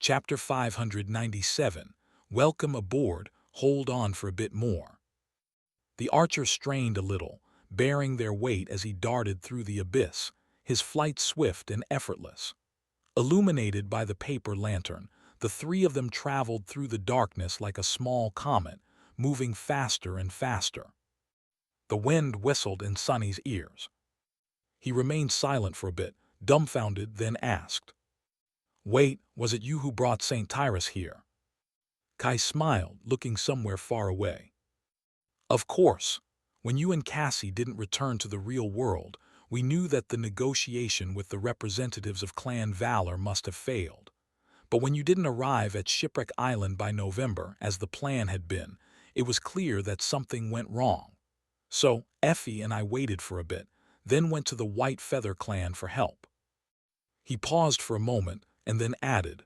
Chapter 597. Welcome aboard, hold on for a bit more. The archer strained a little, bearing their weight as he darted through the abyss, his flight swift and effortless. Illuminated by the paper lantern, the three of them traveled through the darkness like a small comet, moving faster and faster. The wind whistled in Sonny's ears. He remained silent for a bit, dumbfounded, then asked, "Wait, was it you who brought St. Tyrus here?" Kai smiled, looking somewhere far away. "Of course. When you and Cassie didn't return to the real world, we knew that the negotiation with the representatives of Clan Valor must have failed. But when you didn't arrive at Shipwreck Island by November, as the plan had been, it was clear that something went wrong. So, Effie and I waited for a bit, then went to the White Feather Clan for help." He paused for a moment, and then added,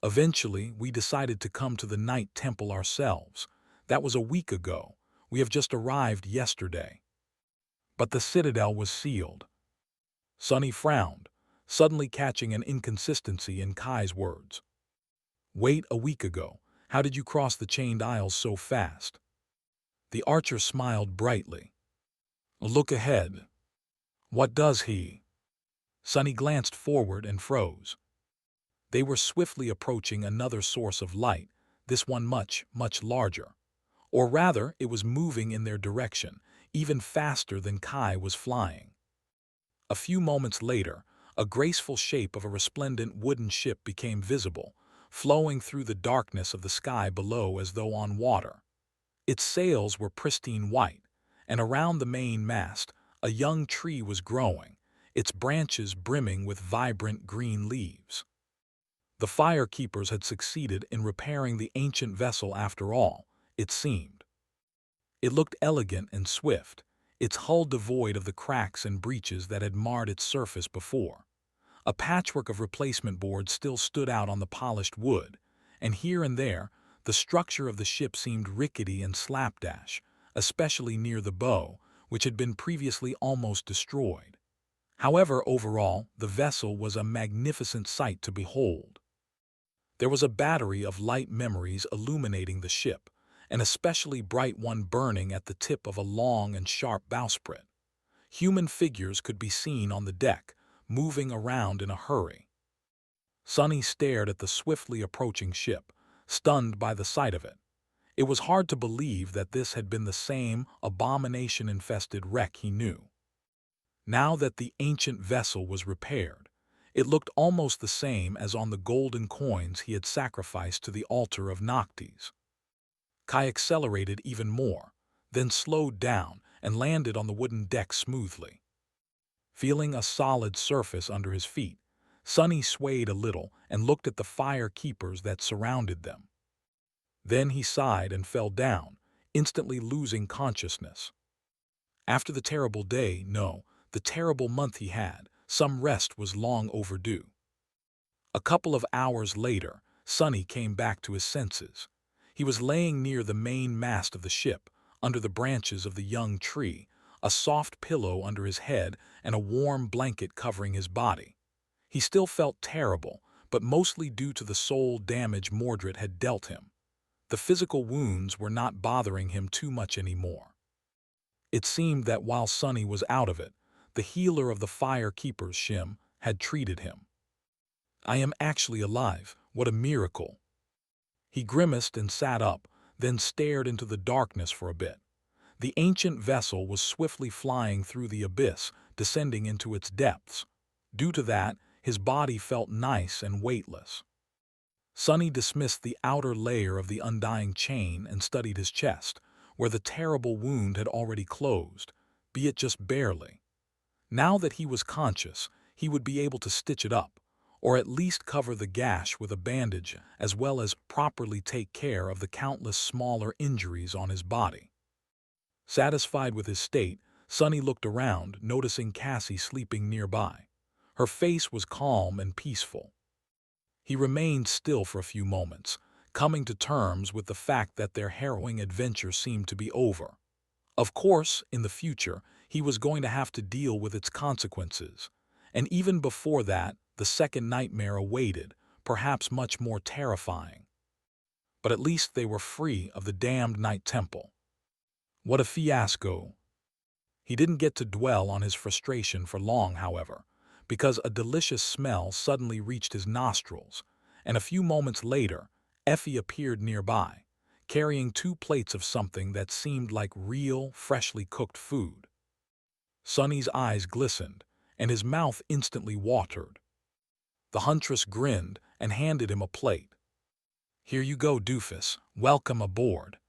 "Eventually, we decided to come to the Night Temple ourselves. That was a week ago. We have just arrived yesterday." But the citadel was sealed. Sonny frowned, suddenly catching an inconsistency in Kai's words. "Wait, a week ago. How did you cross the chained aisles so fast?" The archer smiled brightly. "Look ahead." "What does he?" Sonny glanced forward and froze. They were swiftly approaching another source of light, this one much, much larger. Or rather, it was moving in their direction, even faster than Kai was flying. A few moments later, a graceful shape of a resplendent wooden ship became visible, flowing through the darkness of the sky below as though on water. Its sails were pristine white, and around the main mast, a young tree was growing, its branches brimming with vibrant green leaves. The firekeepers had succeeded in repairing the ancient vessel after all, it seemed. It looked elegant and swift, its hull devoid of the cracks and breaches that had marred its surface before. A patchwork of replacement boards still stood out on the polished wood, and here and there, the structure of the ship seemed rickety and slapdash, especially near the bow, which had been previously almost destroyed. However, overall, the vessel was a magnificent sight to behold. There was a battery of light memories illuminating the ship, an especially bright one burning at the tip of a long and sharp bowsprit. Human figures could be seen on the deck, moving around in a hurry. Sonny stared at the swiftly approaching ship, stunned by the sight of it. It was hard to believe that this had been the same abomination-infested wreck he knew. Now that the ancient vessel was repaired, it looked almost the same as on the golden coins he had sacrificed to the altar of Noctis. Kai accelerated even more, then slowed down and landed on the wooden deck smoothly. Feeling a solid surface under his feet, Sonny swayed a little and looked at the firekeepers that surrounded them. Then he sighed and fell down, instantly losing consciousness. After the terrible day, no, the terrible month he had, some rest was long overdue. A couple of hours later, Sonny came back to his senses. He was laying near the main mast of the ship, under the branches of the young tree, a soft pillow under his head and a warm blanket covering his body. He still felt terrible, but mostly due to the soul damage Mordred had dealt him. The physical wounds were not bothering him too much anymore. It seemed that while Sonny was out of it, the healer of the firekeepers, Shim, had treated him. "I am actually alive, what a miracle." He grimaced and sat up, then stared into the darkness for a bit. The ancient vessel was swiftly flying through the abyss, descending into its depths. Due to that, his body felt nice and weightless. Sonny dismissed the outer layer of the undying chain and studied his chest, where the terrible wound had already closed, be it just barely. Now that he was conscious, he would be able to stitch it up, or at least cover the gash with a bandage, as well as properly take care of the countless smaller injuries on his body. Satisfied with his state, Sonny looked around, noticing Cassie sleeping nearby. Her face was calm and peaceful. He remained still for a few moments, coming to terms with the fact that their harrowing adventure seemed to be over. Of course, in the future, he was going to have to deal with its consequences. And even before that, the second nightmare awaited, perhaps much more terrifying. But at least they were free of the damned night temple. What a fiasco! He didn't get to dwell on his frustration for long, however, because a delicious smell suddenly reached his nostrils, and a few moments later, Effie appeared nearby, carrying 2 plates of something that seemed like real, freshly cooked food. Sonny's eyes glistened, and his mouth instantly watered. The huntress grinned and handed him a plate. "Here you go, doofus. Welcome aboard."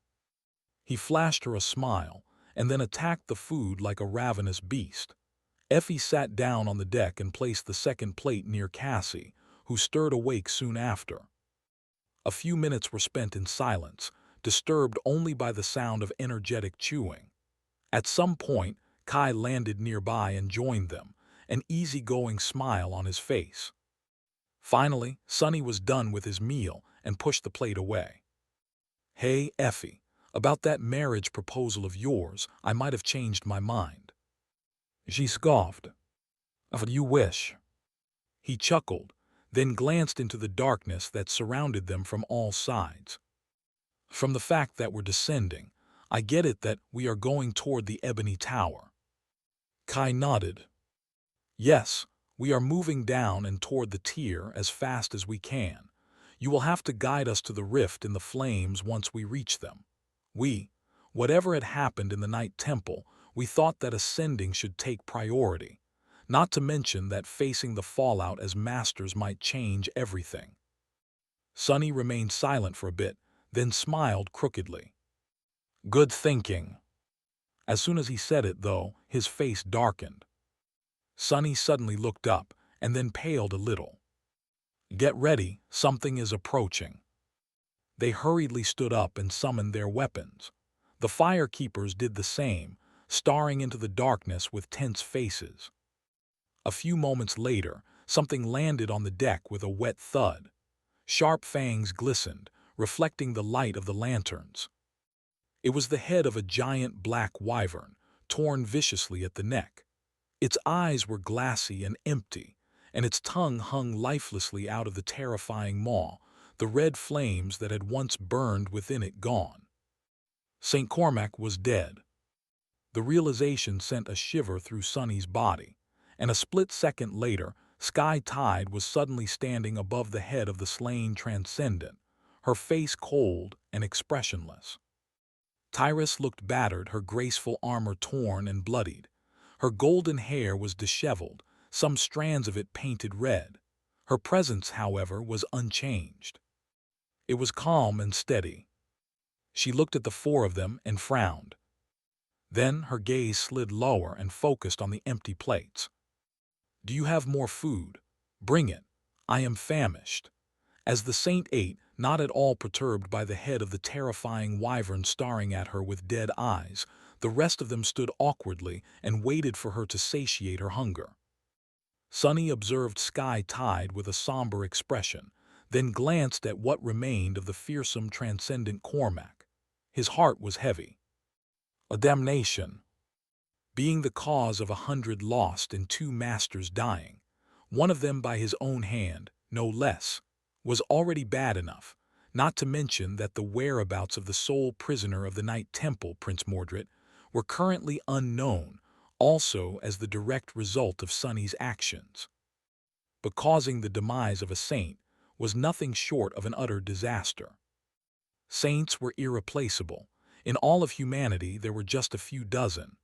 He flashed her a smile, and then attacked the food like a ravenous beast. Effie sat down on the deck and placed the second plate near Cassie, who stirred awake soon after. A few minutes were spent in silence, disturbed only by the sound of energetic chewing. At some point, Kai landed nearby and joined them, an easygoing smile on his face. Finally, Sonny was done with his meal and pushed the plate away. "Hey, Effie, about that marriage proposal of yours, I might have changed my mind." She scoffed. "If you wish." He chuckled, then glanced into the darkness that surrounded them from all sides. "From the fact that we're descending, I get it that we are going toward the Ebony Tower." Kai nodded. "Yes, we are moving down and toward the tier as fast as we can. You will have to guide us to the rift in the flames once we reach them. Whatever had happened in the Night Temple, we thought that ascending should take priority, not to mention that facing the fallout as masters might change everything." Sonny remained silent for a bit, then smiled crookedly. "Good thinking." As soon as he said it, though, his face darkened. Sonny suddenly looked up, and then paled a little. "Get ready, something is approaching." They hurriedly stood up and summoned their weapons. The firekeepers did the same, staring into the darkness with tense faces. A few moments later, something landed on the deck with a wet thud. Sharp fangs glistened, reflecting the light of the lanterns. It was the head of a giant black wyvern, torn viciously at the neck. Its eyes were glassy and empty, and its tongue hung lifelessly out of the terrifying maw, the red flames that had once burned within it gone. St. Cormac was dead. The realization sent a shiver through Sonny's body, and a split second later, Sky Tide was suddenly standing above the head of the slain transcendent, her face cold and expressionless. Tyrus looked battered, her graceful armor torn and bloodied. Her golden hair was disheveled, some strands of it painted red. Her presence, however, was unchanged. It was calm and steady. She looked at the 4 of them and frowned. Then her gaze slid lower and focused on the empty plates. "Do you have more food? Bring it. I am famished." As the saint ate, not at all perturbed by the head of the terrifying wyvern staring at her with dead eyes, the rest of them stood awkwardly and waited for her to satiate her hunger. Sonny observed Sky Tide with a somber expression, then glanced at what remained of the fearsome transcendent Cormac. His heart was heavy. A damnation. Being the cause of 100 lost and 2 masters dying, one of them by his own hand, no less, was already bad enough, not to mention that the whereabouts of the sole prisoner of the Night Temple, Prince Mordred, were currently unknown, also as the direct result of Sonny's actions. But causing the demise of a saint was nothing short of an utter disaster. Saints were irreplaceable. In all of humanity there were just a few dozen.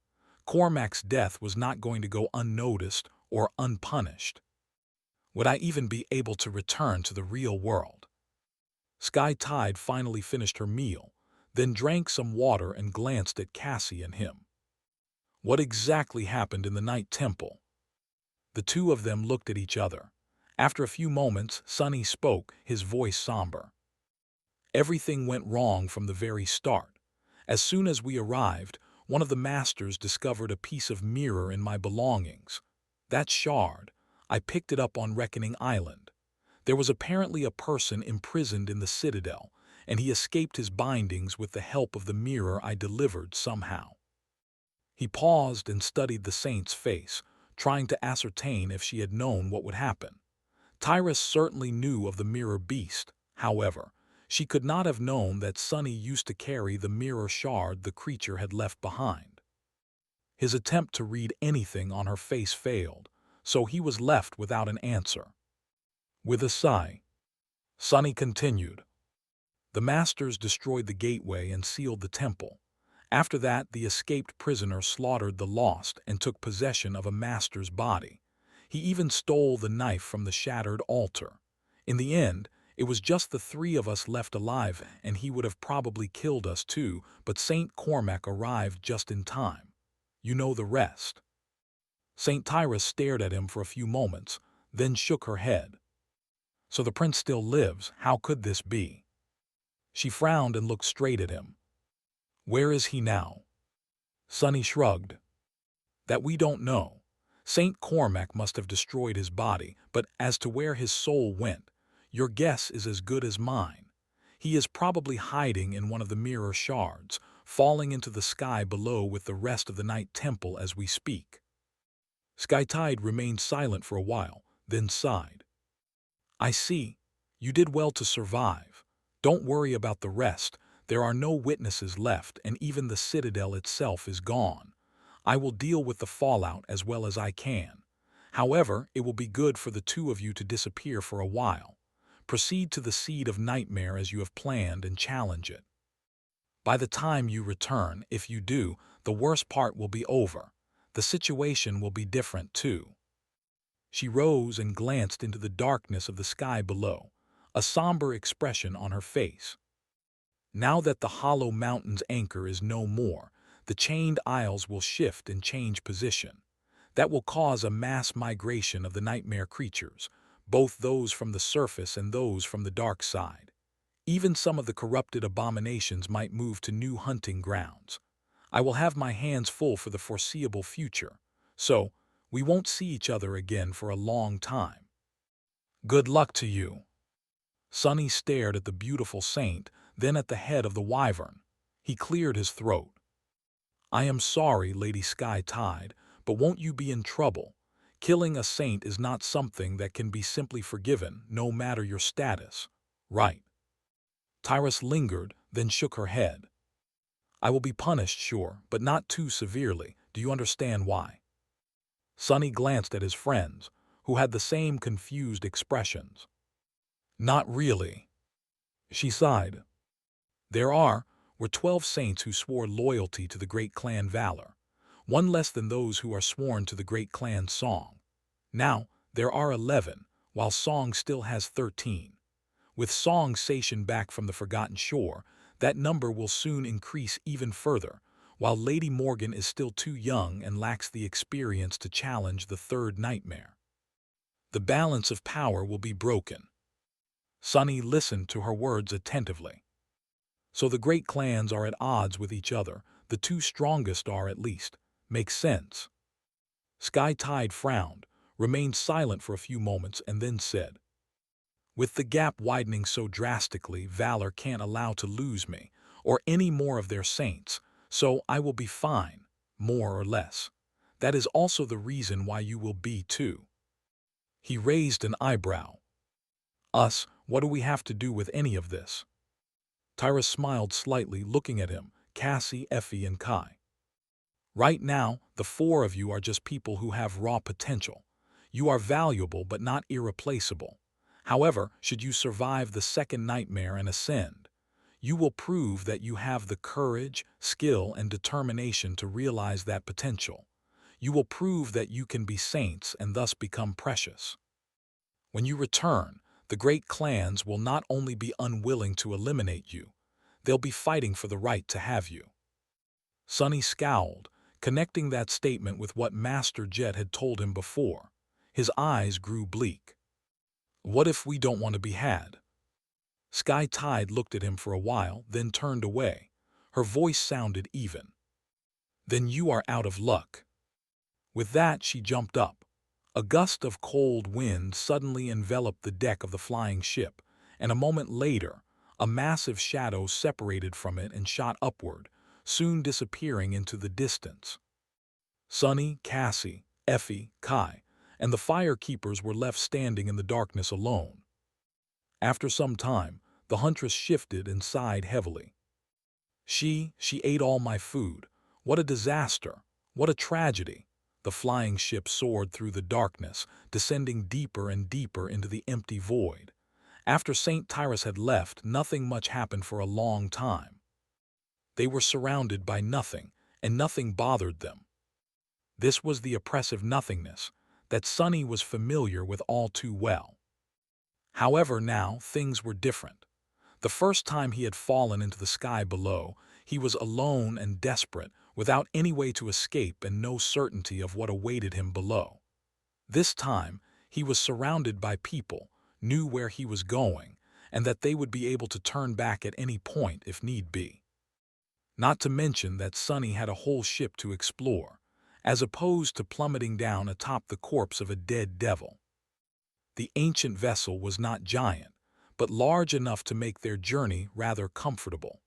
Cormac's death was not going to go unnoticed or unpunished. Would I even be able to return to the real world? Sky Tide finally finished her meal, then drank some water and glanced at Cassie and him. What exactly happened in the Night Temple? The 2 of them looked at each other. After a few moments, Sonny spoke, his voice somber. "Everything went wrong from the very start. As soon as we arrived, one of the masters discovered a piece of mirror in my belongings. That shard, I picked it up on Reckoning Island. There was apparently a person imprisoned in the Citadel, and he escaped his bindings with the help of the mirror I delivered somehow." He paused and studied the saint's face, trying to ascertain if she had known what would happen. Tyrus certainly knew of the mirror beast. However, she could not have known that Sunny used to carry the mirror shard the creature had left behind. His attempt to read anything on her face failed, so he was left without an answer. With a sigh, Sunny continued. The masters destroyed the gateway and sealed the temple. After that, the escaped prisoner slaughtered the lost and took possession of a master's body. He even stole the knife from the shattered altar. In the end, it was just the three of us left alive, and he would have probably killed us too, but Saint Cormac arrived just in time. You know the rest. Saint Tyrus stared at him for a few moments, then shook her head. So the prince still lives. How could this be? She frowned and looked straight at him. Where is he now? Sunny shrugged. That we don't know. Saint Cormac must have destroyed his body, but as to where his soul went, your guess is as good as mine. He is probably hiding in one of the mirror shards, falling into the sky below with the rest of the Night Temple as we speak. Skytide remained silent for a while, then sighed. I see. You did well to survive. Don't worry about the rest. There are no witnesses left, and even the citadel itself is gone. I will deal with the fallout as well as I can. However, it will be good for the two of you to disappear for a while. Proceed to the Seed of Nightmare as you have planned and challenge it. By the time you return, if you do, the worst part will be over. The situation will be different too. She rose and glanced into the darkness of the sky below, a somber expression on her face. Now that the hollow mountain's anchor is no more, the chained isles will shift and change position. That will cause a mass migration of the nightmare creatures, both those from the surface and those from the dark side. Even some of the corrupted abominations might move to new hunting grounds. I will have my hands full for the foreseeable future, so we won't see each other again for a long time. Good luck to you. Sunny stared at the beautiful saint, then at the head of the wyvern. He cleared his throat. I am sorry, Lady Skytide, but won't you be in trouble? Killing a saint is not something that can be simply forgiven, no matter your status. Right. Tyrus lingered, then shook her head. I will be punished, sure, but not too severely. Do you understand why? Sunny glanced at his friends, who had the same confused expressions. Not really. She sighed. Were 12 saints who swore loyalty to the great clan Valor, one less than those who are sworn to the great clan Song. Now, there are 11, while Song still has 13. With Song stationed back from the Forgotten Shore, that number will soon increase even further, while Lady Morgan is still too young and lacks the experience to challenge the third nightmare. The balance of power will be broken. Sunny listened to her words attentively. So the great clans are at odds with each other, the two strongest are at least. Makes sense. Skytide frowned, remained silent for a few moments, and then said, with the gap widening so drastically, Valor can't allow to lose me, or any more of their saints, so I will be fine, more or less. That is also the reason why you will be too. He raised an eyebrow. Us, what do we have to do with any of this? Tyrus smiled slightly, looking at him, Cassie, Effie, and Kai. Right now, the four of you are just people who have raw potential. You are valuable but not irreplaceable. However, should you survive the second nightmare and ascend, you will prove that you have the courage, skill, and determination to realize that potential. You will prove that you can be saints and thus become precious. When you return, the great clans will not only be unwilling to eliminate you, they'll be fighting for the right to have you. Sunny scowled, connecting that statement with what Master Jet had told him before. His eyes grew bleak. What if we don't want to be had? Skytide looked at him for a while, then turned away. Her voice sounded even. Then you are out of luck. With that, she jumped up. A gust of cold wind suddenly enveloped the deck of the flying ship, and a moment later, a massive shadow separated from it and shot upward, soon disappearing into the distance. Sunny, Cassie, Effie, Kai, and the fire-keepers were left standing in the darkness alone. After some time, the huntress shifted and sighed heavily. She ate all my food. What a disaster! What a tragedy! The flying ship soared through the darkness, descending deeper and deeper into the empty void. After St. Tyrus had left, nothing much happened for a long time. They were surrounded by nothing, and nothing bothered them. This was the oppressive nothingness that Sonny was familiar with all too well. However, now things were different. The first time he had fallen into the sky below, he was alone and desperate, without any way to escape and no certainty of what awaited him below. This time, he was surrounded by people, knew where he was going, and that they would be able to turn back at any point if need be. Not to mention that Sonny had a whole ship to explore, as opposed to plummeting down atop the corpse of a dead devil. The ancient vessel was not giant, but large enough to make their journey rather comfortable.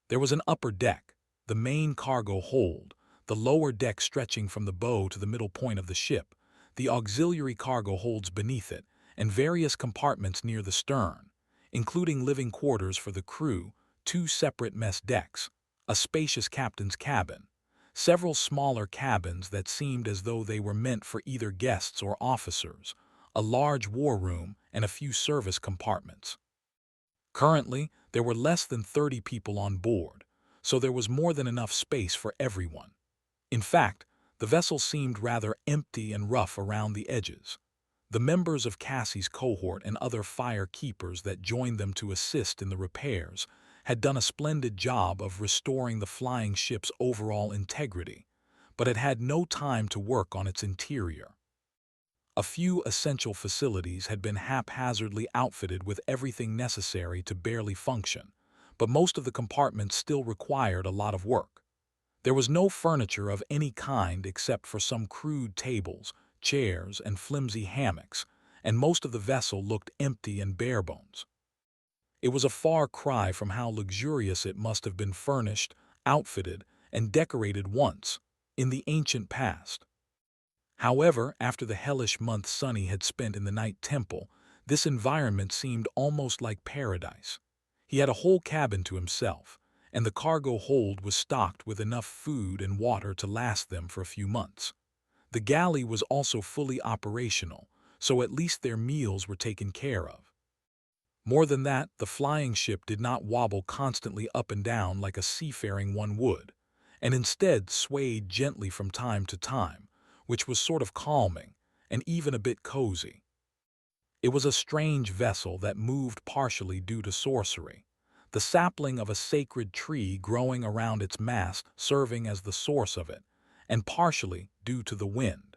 There was an upper deck, the main cargo hold, the lower deck stretching from the bow to the middle point of the ship, the auxiliary cargo holds beneath it, and various compartments near the stern, including living quarters for the crew, 2 separate mess decks, a spacious captain's cabin, several smaller cabins that seemed as though they were meant for either guests or officers, a large war room, and a few service compartments. Currently, there were less than 30 people on board, so there was more than enough space for everyone. In fact, the vessel seemed rather empty and rough around the edges. The members of Cassie's cohort and other fire keepers that joined them to assist in the repairs had done a splendid job of restoring the flying ship's overall integrity, but had had no time to work on its interior. A few essential facilities had been haphazardly outfitted with everything necessary to barely function, but most of the compartments still required a lot of work. There was no furniture of any kind except for some crude tables, chairs, and flimsy hammocks, and most of the vessel looked empty and barebones. It was a far cry from how luxurious it must have been furnished, outfitted, and decorated once, in the ancient past. However, after the hellish month Sonny had spent in the Night Temple, this environment seemed almost like paradise. He had a whole cabin to himself, and the cargo hold was stocked with enough food and water to last them for a few months. The galley was also fully operational, so at least their meals were taken care of. More than that, the flying ship did not wobble constantly up and down like a seafaring one would, and instead swayed gently from time to time, which was sort of calming and even a bit cozy. It was a strange vessel that moved partially due to sorcery, the sapling of a sacred tree growing around its mast serving as the source of it, and partially due to the wind.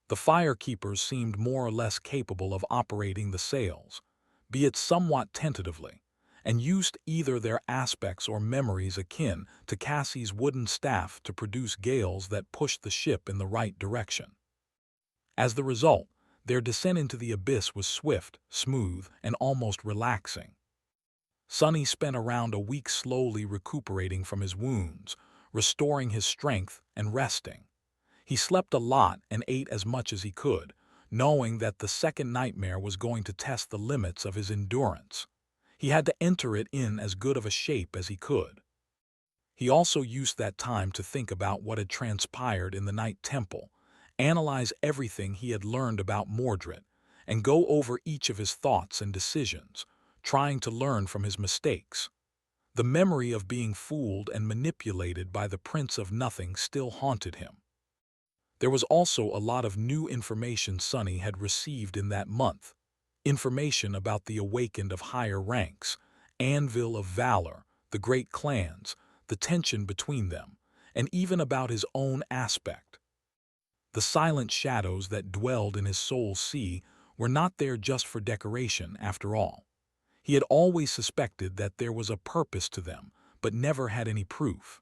The fire-keepers seemed more or less capable of operating the sails, be it somewhat tentatively, and used either their aspects or memories akin to Cassie's wooden staff to produce gales that pushed the ship in the right direction. As the result, their descent into the abyss was swift, smooth, and almost relaxing. Sonny spent around a week slowly recuperating from his wounds, restoring his strength and resting. He slept a lot and ate as much as he could, knowing that the second nightmare was going to test the limits of his endurance. He had to enter it in as good of a shape as he could. He also used that time to think about what had transpired in the Night Temple, analyze everything he had learned about Mordred, and go over each of his thoughts and decisions, trying to learn from his mistakes. The memory of being fooled and manipulated by the Prince of Nothing still haunted him. There was also a lot of new information Sonny had received in that month. Information about the awakened of higher ranks, Anvil of Valor, the great clans, the tension between them, and even about his own aspect. The silent shadows that dwelled in his soul's sea were not there just for decoration, after all. He had always suspected that there was a purpose to them, but never had any proof.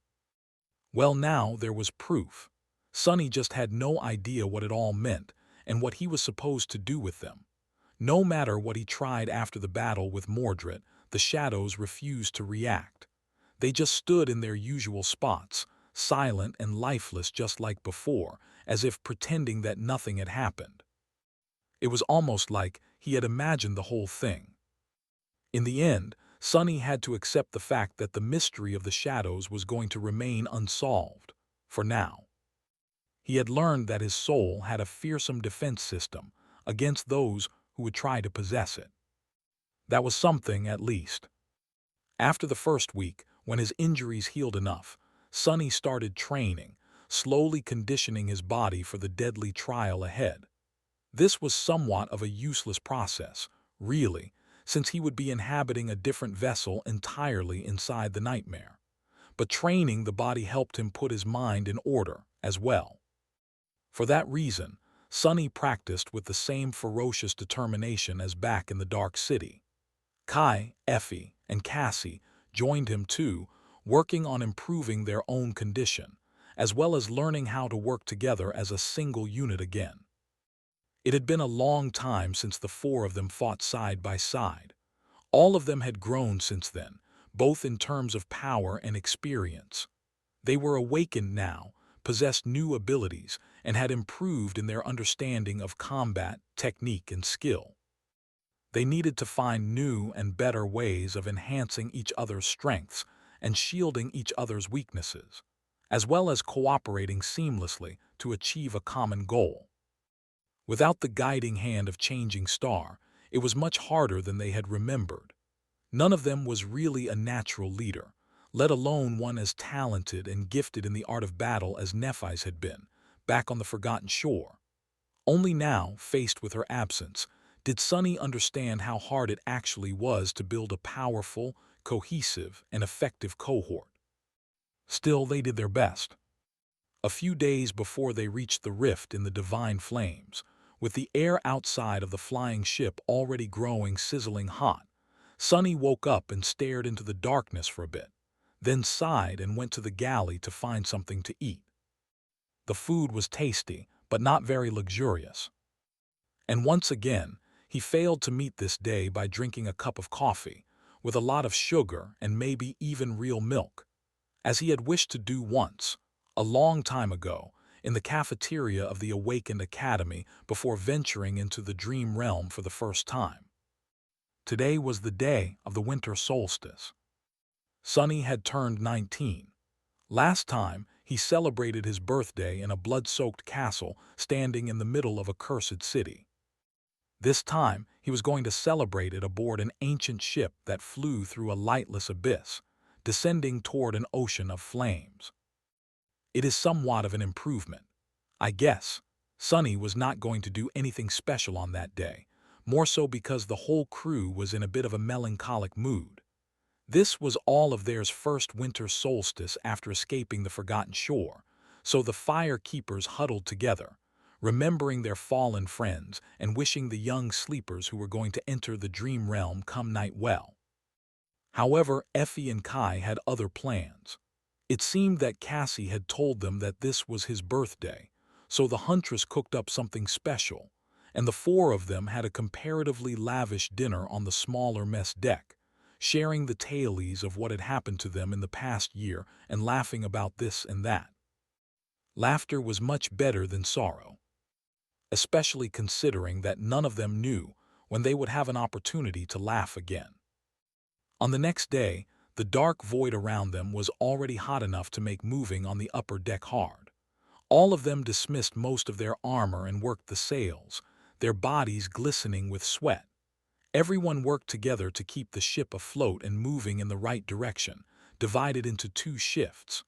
Well, now there was proof. Sonny just had no idea what it all meant and what he was supposed to do with them. No matter what he tried after the battle with Mordred, the shadows refused to react. They just stood in their usual spots, silent and lifeless just like before, as if pretending that nothing had happened. It was almost like he had imagined the whole thing. In the end, Sonny had to accept the fact that the mystery of the shadows was going to remain unsolved, for now. He had learned that his soul had a fearsome defense system against those who would try to possess it. That was something, at least. After the first week, when his injuries healed enough, Sonny started training, slowly conditioning his body for the deadly trial ahead. This was somewhat of a useless process, really, since he would be inhabiting a different vessel entirely inside the nightmare. But training the body helped him put his mind in order as well. For that reason, Sonny practiced with the same ferocious determination as back in the Dark City. Kai, Effie, and Cassie joined him too, working on improving their own condition, as well as learning how to work together as a single unit again. It had been a long time since the four of them fought side by side. All of them had grown since then, both in terms of power and experience. They were awakened now, possessed new abilities, and had improved in their understanding of combat, technique, and skill. They needed to find new and better ways of enhancing each other's strengths and shielding each other's weaknesses, as well as cooperating seamlessly to achieve a common goal. Without the guiding hand of Changing Star, it was much harder than they had remembered. None of them was really a natural leader, let alone one as talented and gifted in the art of battle as Nephi's had been, back on the Forgotten Shore. Only now, faced with her absence, did Sonny understand how hard it actually was to build a powerful, cohesive, and effective cohort. Still, they did their best. A few days before they reached the rift in the divine flames, with the air outside of the flying ship already growing sizzling hot, Sonny woke up and stared into the darkness for a bit, then sighed and went to the galley to find something to eat. The food was tasty, but not very luxurious. And once again, he failed to meet this day by drinking a cup of coffee, with a lot of sugar and maybe even real milk, as he had wished to do once, a long time ago, in the cafeteria of the Awakened Academy before venturing into the dream realm for the first time. Today was the day of the winter solstice. Sonny had turned 19. Last time, he celebrated his birthday in a blood-soaked castle standing in the middle of a cursed city. This time, he was going to celebrate it aboard an ancient ship that flew through a lightless abyss, descending toward an ocean of flames. It is somewhat of an improvement. I guess Sonny was not going to do anything special on that day, more so because the whole crew was in a bit of a melancholic mood. This was all of theirs first winter solstice after escaping the Forgotten Shore, so the fire keepers huddled together, remembering their fallen friends and wishing the young sleepers who were going to enter the dream realm come night well. However, Effie and Kai had other plans. It seemed that Cassie had told them that this was his birthday, so the huntress cooked up something special, and the four of them had a comparatively lavish dinner on the smaller mess deck, sharing the tales of what had happened to them in the past year and laughing about this and that. Laughter was much better than sorrow, especially considering that none of them knew when they would have an opportunity to laugh again. On the next day, the dark void around them was already hot enough to make moving on the upper deck hard. All of them dismissed most of their armor and worked the sails, their bodies glistening with sweat. Everyone worked together to keep the ship afloat and moving in the right direction, divided into two shifts.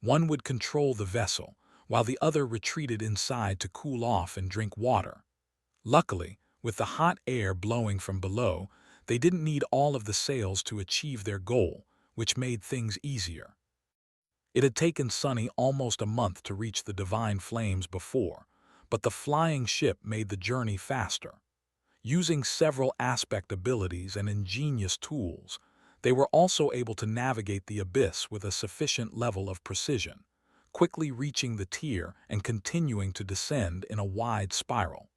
One would control the vessel, while the other retreated inside to cool off and drink water. Luckily, with the hot air blowing from below, they didn't need all of the sails to achieve their goal, which made things easier. It had taken Sonny almost a month to reach the divine flames before, but the flying ship made the journey faster. Using several aspect abilities and ingenious tools, they were also able to navigate the abyss with a sufficient level of precision, quickly reaching the tier and continuing to descend in a wide spiral.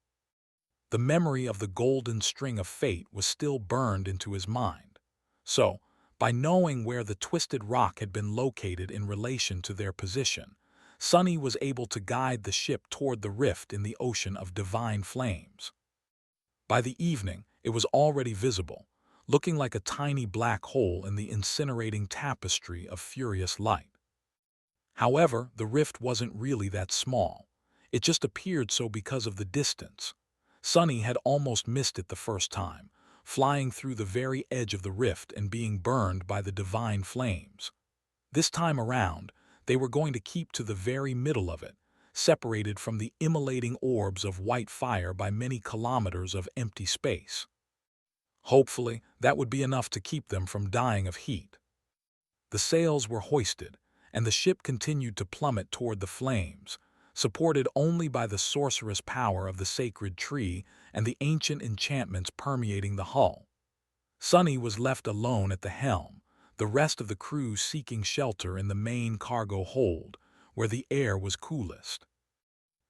The memory of the golden string of fate was still burned into his mind. So, By knowing where the twisted rock had been located in relation to their position, Sunny was able to guide the ship toward the rift in the ocean of divine flames. By the evening, it was already visible, looking like a tiny black hole in the incinerating tapestry of furious light. However, the rift wasn't really that small. It just appeared so because of the distance. Sunny had almost missed it the first time, flying through the very edge of the rift and being burned by the divine flames. This time around, they were going to keep to the very middle of it, separated from the immolating orbs of white fire by many kilometers of empty space. Hopefully, that would be enough to keep them from dying of heat. The sails were hoisted, and the ship continued to plummet toward the flames, supported only by the sorcerous power of the sacred tree and the ancient enchantments permeating the hull. Sunny was left alone at the helm, the rest of the crew seeking shelter in the main cargo hold, where the air was coolest.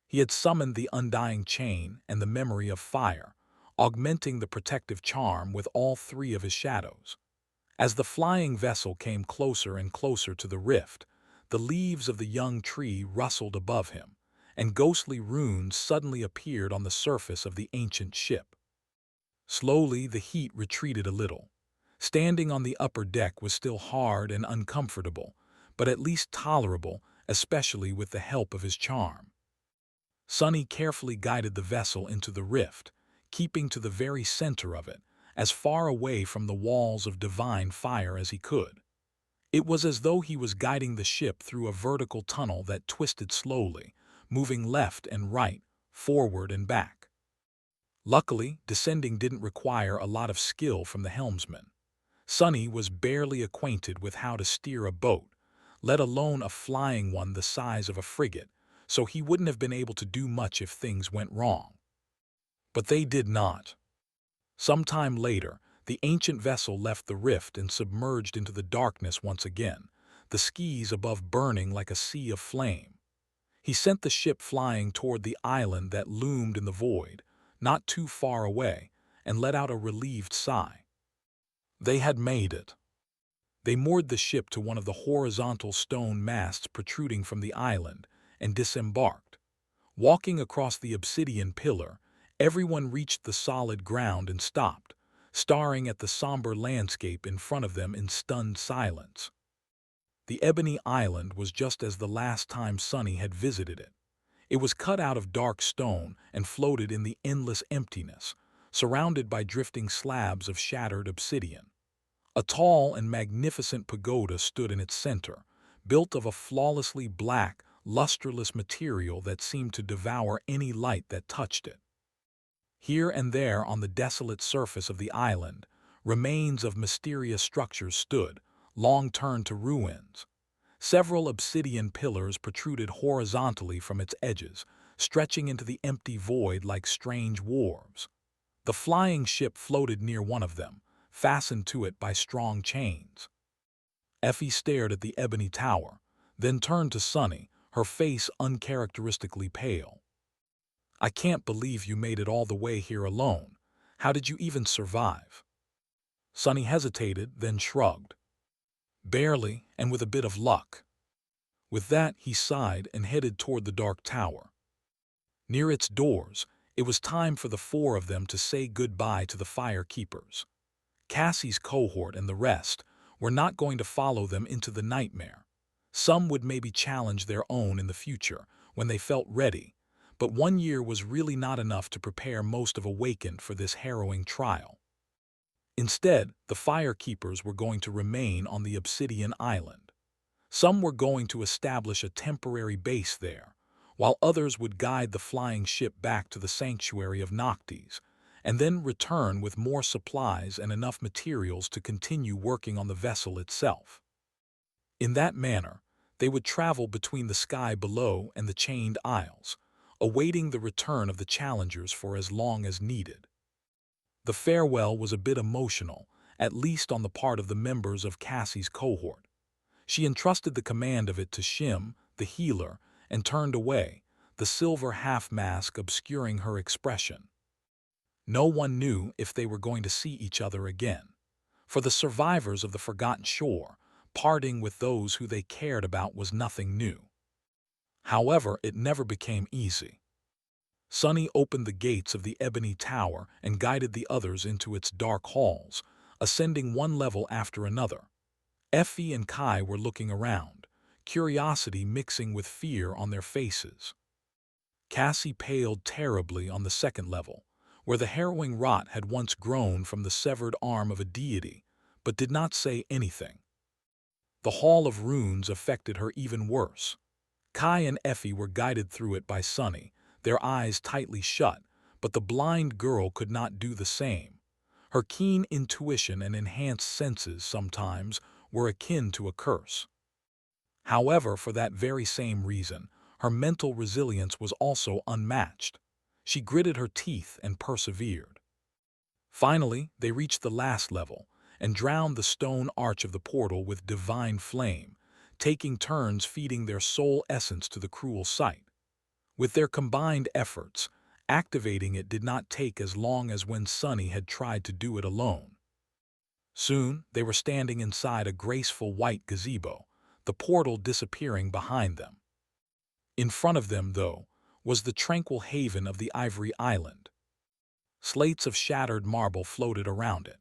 He had summoned the undying chain and the memory of fire, augmenting the protective charm with all three of his shadows. As the flying vessel came closer and closer to the rift, the leaves of the young tree rustled above him, and ghostly runes suddenly appeared on the surface of the ancient ship. Slowly, the heat retreated a little. Standing on the upper deck was still hard and uncomfortable, but at least tolerable, especially with the help of his charm. Sunny carefully guided the vessel into the rift, keeping to the very center of it, as far away from the walls of divine fire as he could. It was as though he was guiding the ship through a vertical tunnel that twisted slowly, moving left and right, forward and back. Luckily, descending didn't require a lot of skill from the helmsman. Sunny was barely acquainted with how to steer a boat, let alone a flying one the size of a frigate, so he wouldn't have been able to do much if things went wrong. But they did not. Some time later, the ancient vessel left the rift and submerged into the darkness once again, the skis above burning like a sea of flame. He sent the ship flying toward the island that loomed in the void, not too far away, and let out a relieved sigh. They had made it. They moored the ship to one of the horizontal stone masts protruding from the island and disembarked. Walking across the obsidian pillar, everyone reached the solid ground and stopped, staring at the somber landscape in front of them in stunned silence. The ebony island was just as the last time Sunny had visited it. It was cut out of dark stone and floated in the endless emptiness, surrounded by drifting slabs of shattered obsidian. A tall and magnificent pagoda stood in its center, built of a flawlessly black, lusterless material that seemed to devour any light that touched it. Here and there on the desolate surface of the island, remains of mysterious structures stood, long turned to ruins. Several obsidian pillars protruded horizontally from its edges, stretching into the empty void like strange wharves. The flying ship floated near one of them, fastened to it by strong chains. Effie stared at the ebony tower, then turned to Sunny, her face uncharacteristically pale. "I can't believe you made it all the way here alone. How did you even survive?" Sunny hesitated, then shrugged. "Barely, and with a bit of luck." With that, he sighed and headed toward the dark tower. Near its doors, it was time for the four of them to say goodbye to the fire keepers. Cassie's cohort and the rest were not going to follow them into the nightmare. Some would maybe challenge their own in the future, when they felt ready, but 1 year was really not enough to prepare most of Awakened for this harrowing trial. Instead, the fire keepers were going to remain on the Obsidian Island. Some were going to establish a temporary base there, while others would guide the flying ship back to the sanctuary of Noctis, and then return with more supplies and enough materials to continue working on the vessel itself. In that manner, they would travel between the sky below and the chained isles, awaiting the return of the challengers for as long as needed. The farewell was a bit emotional, at least on the part of the members of Cassie's cohort. She entrusted the command of it to Shim, the healer, and turned away, the silver half-mask obscuring her expression. No one knew if they were going to see each other again. For the survivors of the Forgotten Shore, parting with those who they cared about was nothing new. However, it never became easy. Sunny opened the gates of the Ebony Tower and guided the others into its dark halls, ascending one level after another. Effie and Kai were looking around, curiosity mixing with fear on their faces. Cassie paled terribly on the second level, where the harrowing rot had once grown from the severed arm of a deity, but did not say anything. The Hall of Runes affected her even worse. Kai and Effie were guided through it by Sunny, their eyes tightly shut, but the blind girl could not do the same. Her keen intuition and enhanced senses sometimes were akin to a curse. However, for that very same reason, her mental resilience was also unmatched. She gritted her teeth and persevered. Finally, they reached the last level and drowned the stone arch of the portal with divine flame, taking turns feeding their soul essence to the cruel sight. With their combined efforts, activating it did not take as long as when Sunny had tried to do it alone. Soon, they were standing inside a graceful white gazebo, the portal disappearing behind them. In front of them, though, was the tranquil haven of the Ivory Island. Slates of shattered marble floated around it.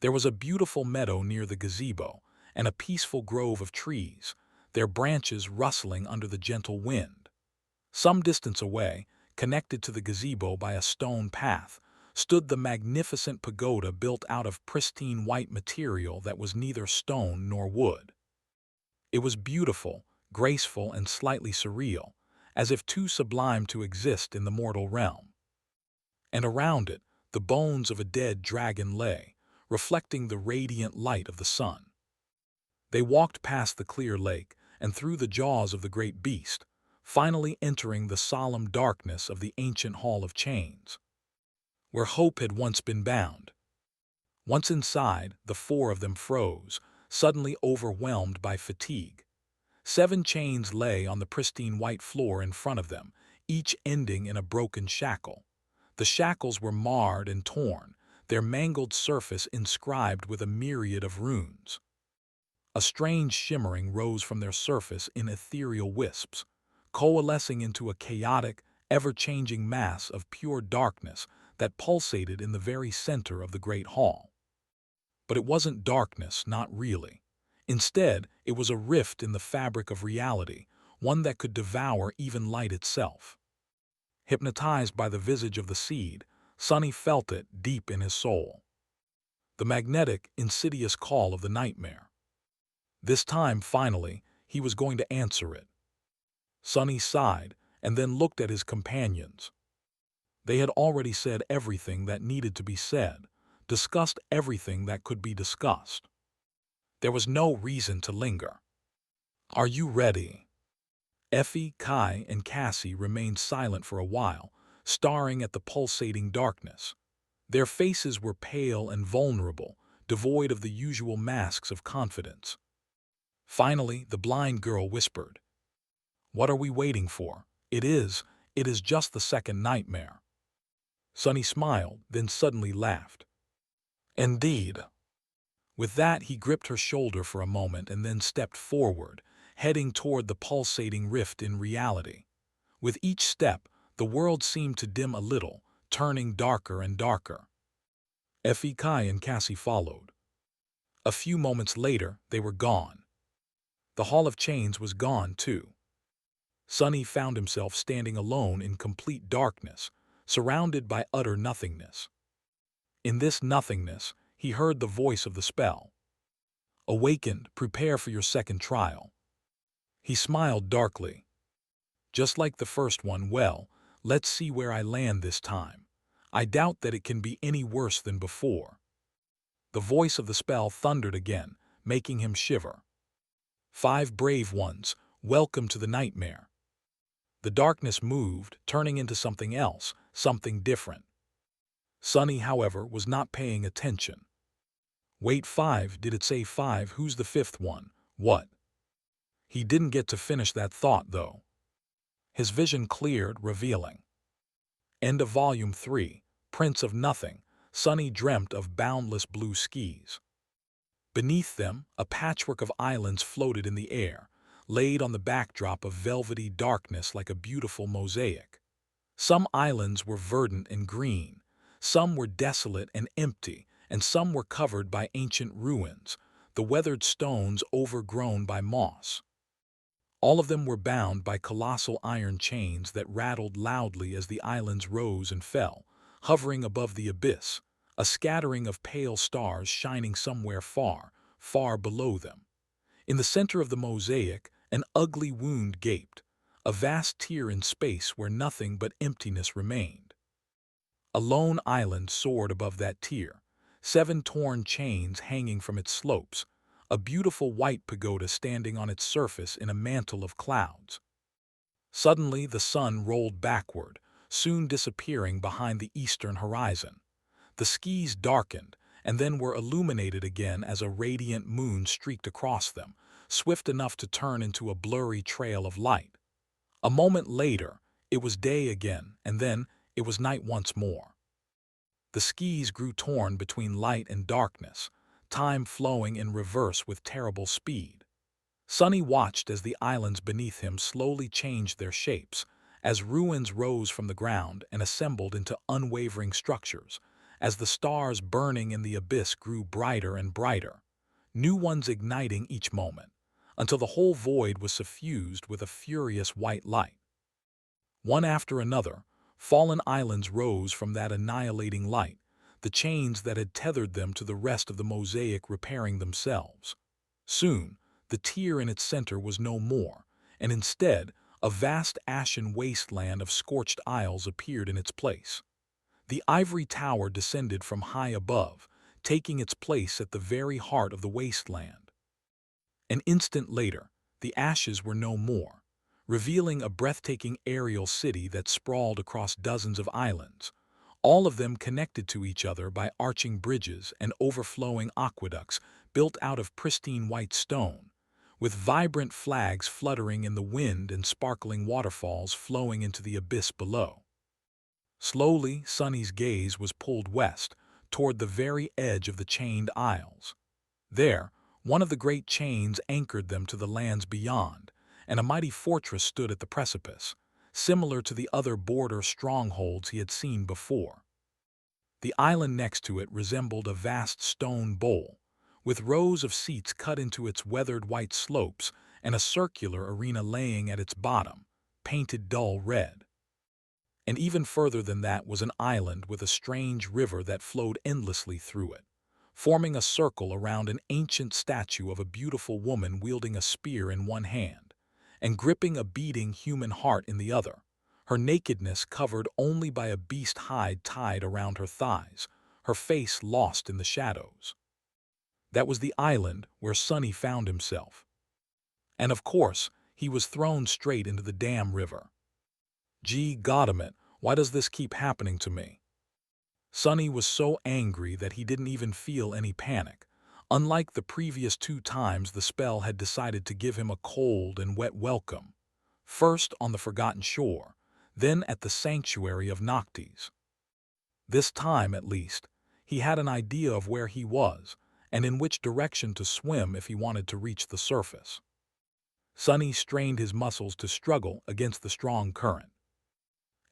There was a beautiful meadow near the gazebo, and a peaceful grove of trees, their branches rustling under the gentle wind. Some distance away, connected to the gazebo by a stone path, stood the magnificent pagoda built out of pristine white material that was neither stone nor wood. It was beautiful, graceful, and slightly surreal, as if too sublime to exist in the mortal realm. And around it, the bones of a dead dragon lay, reflecting the radiant light of the sun. They walked past the clear lake and through the jaws of the great beast, finally entering the solemn darkness of the ancient Hall of Chains, where hope had once been bound. Once inside, the four of them froze, suddenly overwhelmed by fatigue. 7 chains lay on the pristine white floor in front of them, each ending in a broken shackle. The shackles were marred and torn, their mangled surface inscribed with a myriad of runes. A strange shimmering rose from their surface in ethereal wisps, coalescing into a chaotic, ever-changing mass of pure darkness that pulsated in the very center of the great hall. But it wasn't darkness, not really. Instead, it was a rift in the fabric of reality, one that could devour even light itself. Hypnotized by the visage of the seed, Sunny felt it deep in his soul. The magnetic, insidious call of the nightmare. This time, finally, he was going to answer it. Sunny sighed and then looked at his companions. They had already said everything that needed to be said, discussed everything that could be discussed. There was no reason to linger. "Are you ready?" Effie, Kai, and Cassie remained silent for a while, staring at the pulsating darkness. Their faces were pale and vulnerable, devoid of the usual masks of confidence. Finally, the blind girl whispered, "What are we waiting for? It is just the second nightmare." Sunny smiled, then suddenly laughed. "Indeed." With that, he gripped her shoulder for a moment and then stepped forward, heading toward the pulsating rift in reality. With each step, the world seemed to dim a little, turning darker and darker. Effie, Kai, and Cassie followed. A few moments later, they were gone. The Hall of Chains was gone, too. Sunny found himself standing alone in complete darkness, surrounded by utter nothingness. In this nothingness, he heard the voice of the spell. "Awakened, prepare for your second trial." He smiled darkly. "Just like the first one, well, let's see where I land this time. I doubt that it can be any worse than before." The voice of the spell thundered again, making him shiver. "5 brave ones, welcome to the nightmare." The darkness moved, turning into something else, something different. Sunny, however, was not paying attention. "Wait, 5? Did it say 5? Who's the 5th one? What?" He didn't get to finish that thought, though. His vision cleared, revealing. End of Volume 3, Prince of Nothing. Sunny dreamt of boundless blue skies. Beneath them, a patchwork of islands floated in the air, laid on the backdrop of velvety darkness like a beautiful mosaic. Some islands were verdant and green, some were desolate and empty, and some were covered by ancient ruins, the weathered stones overgrown by moss. All of them were bound by colossal iron chains that rattled loudly as the islands rose and fell, hovering above the abyss, a scattering of pale stars shining somewhere far, far below them. In the center of the mosaic, an ugly wound gaped, a vast tear in space where nothing but emptiness remained. A lone island soared above that tear, 7 torn chains hanging from its slopes, a beautiful white pagoda standing on its surface in a mantle of clouds. Suddenly the sun rolled backward, soon disappearing behind the eastern horizon. The skies darkened, and then were illuminated again as a radiant moon streaked across them, swift enough to turn into a blurry trail of light. A moment later, it was day again, and then it was night once more. The skis grew torn between light and darkness, time flowing in reverse with terrible speed. Sunny watched as the islands beneath him slowly changed their shapes, as ruins rose from the ground and assembled into unwavering structures, as the stars burning in the abyss grew brighter and brighter, new ones igniting each moment, until the whole void was suffused with a furious white light. One after another, fallen islands rose from that annihilating light, the chains that had tethered them to the rest of the mosaic repairing themselves. Soon, the tear in its center was no more, and instead, a vast ashen wasteland of scorched isles appeared in its place. The ivory tower descended from high above, taking its place at the very heart of the wasteland. An instant later, the ashes were no more, revealing a breathtaking aerial city that sprawled across dozens of islands, all of them connected to each other by arching bridges and overflowing aqueducts built out of pristine white stone, with vibrant flags fluttering in the wind and sparkling waterfalls flowing into the abyss below. Slowly, Sunny's gaze was pulled west, toward the very edge of the chained isles. There, one of the great chains anchored them to the lands beyond, and a mighty fortress stood at the precipice, similar to the other border strongholds he had seen before. The island next to it resembled a vast stone bowl, with rows of seats cut into its weathered white slopes and a circular arena laying at its bottom, painted dull red. And even further than that was an island with a strange river that flowed endlessly through it, forming a circle around an ancient statue of a beautiful woman wielding a spear in one hand and gripping a beating human heart in the other, her nakedness covered only by a beast hide tied around her thighs, her face lost in the shadows. That was the island where Sunny found himself. And of course, he was thrown straight into the damn river. Gee, goddamn, why does this keep happening to me? Sunny was so angry that he didn't even feel any panic. Unlike the previous 2 times, the spell had decided to give him a cold and wet welcome. First on the Forgotten Shore, then at the sanctuary of Noctis. This time, at least, he had an idea of where he was and in which direction to swim if he wanted to reach the surface. Sunny strained his muscles to struggle against the strong current,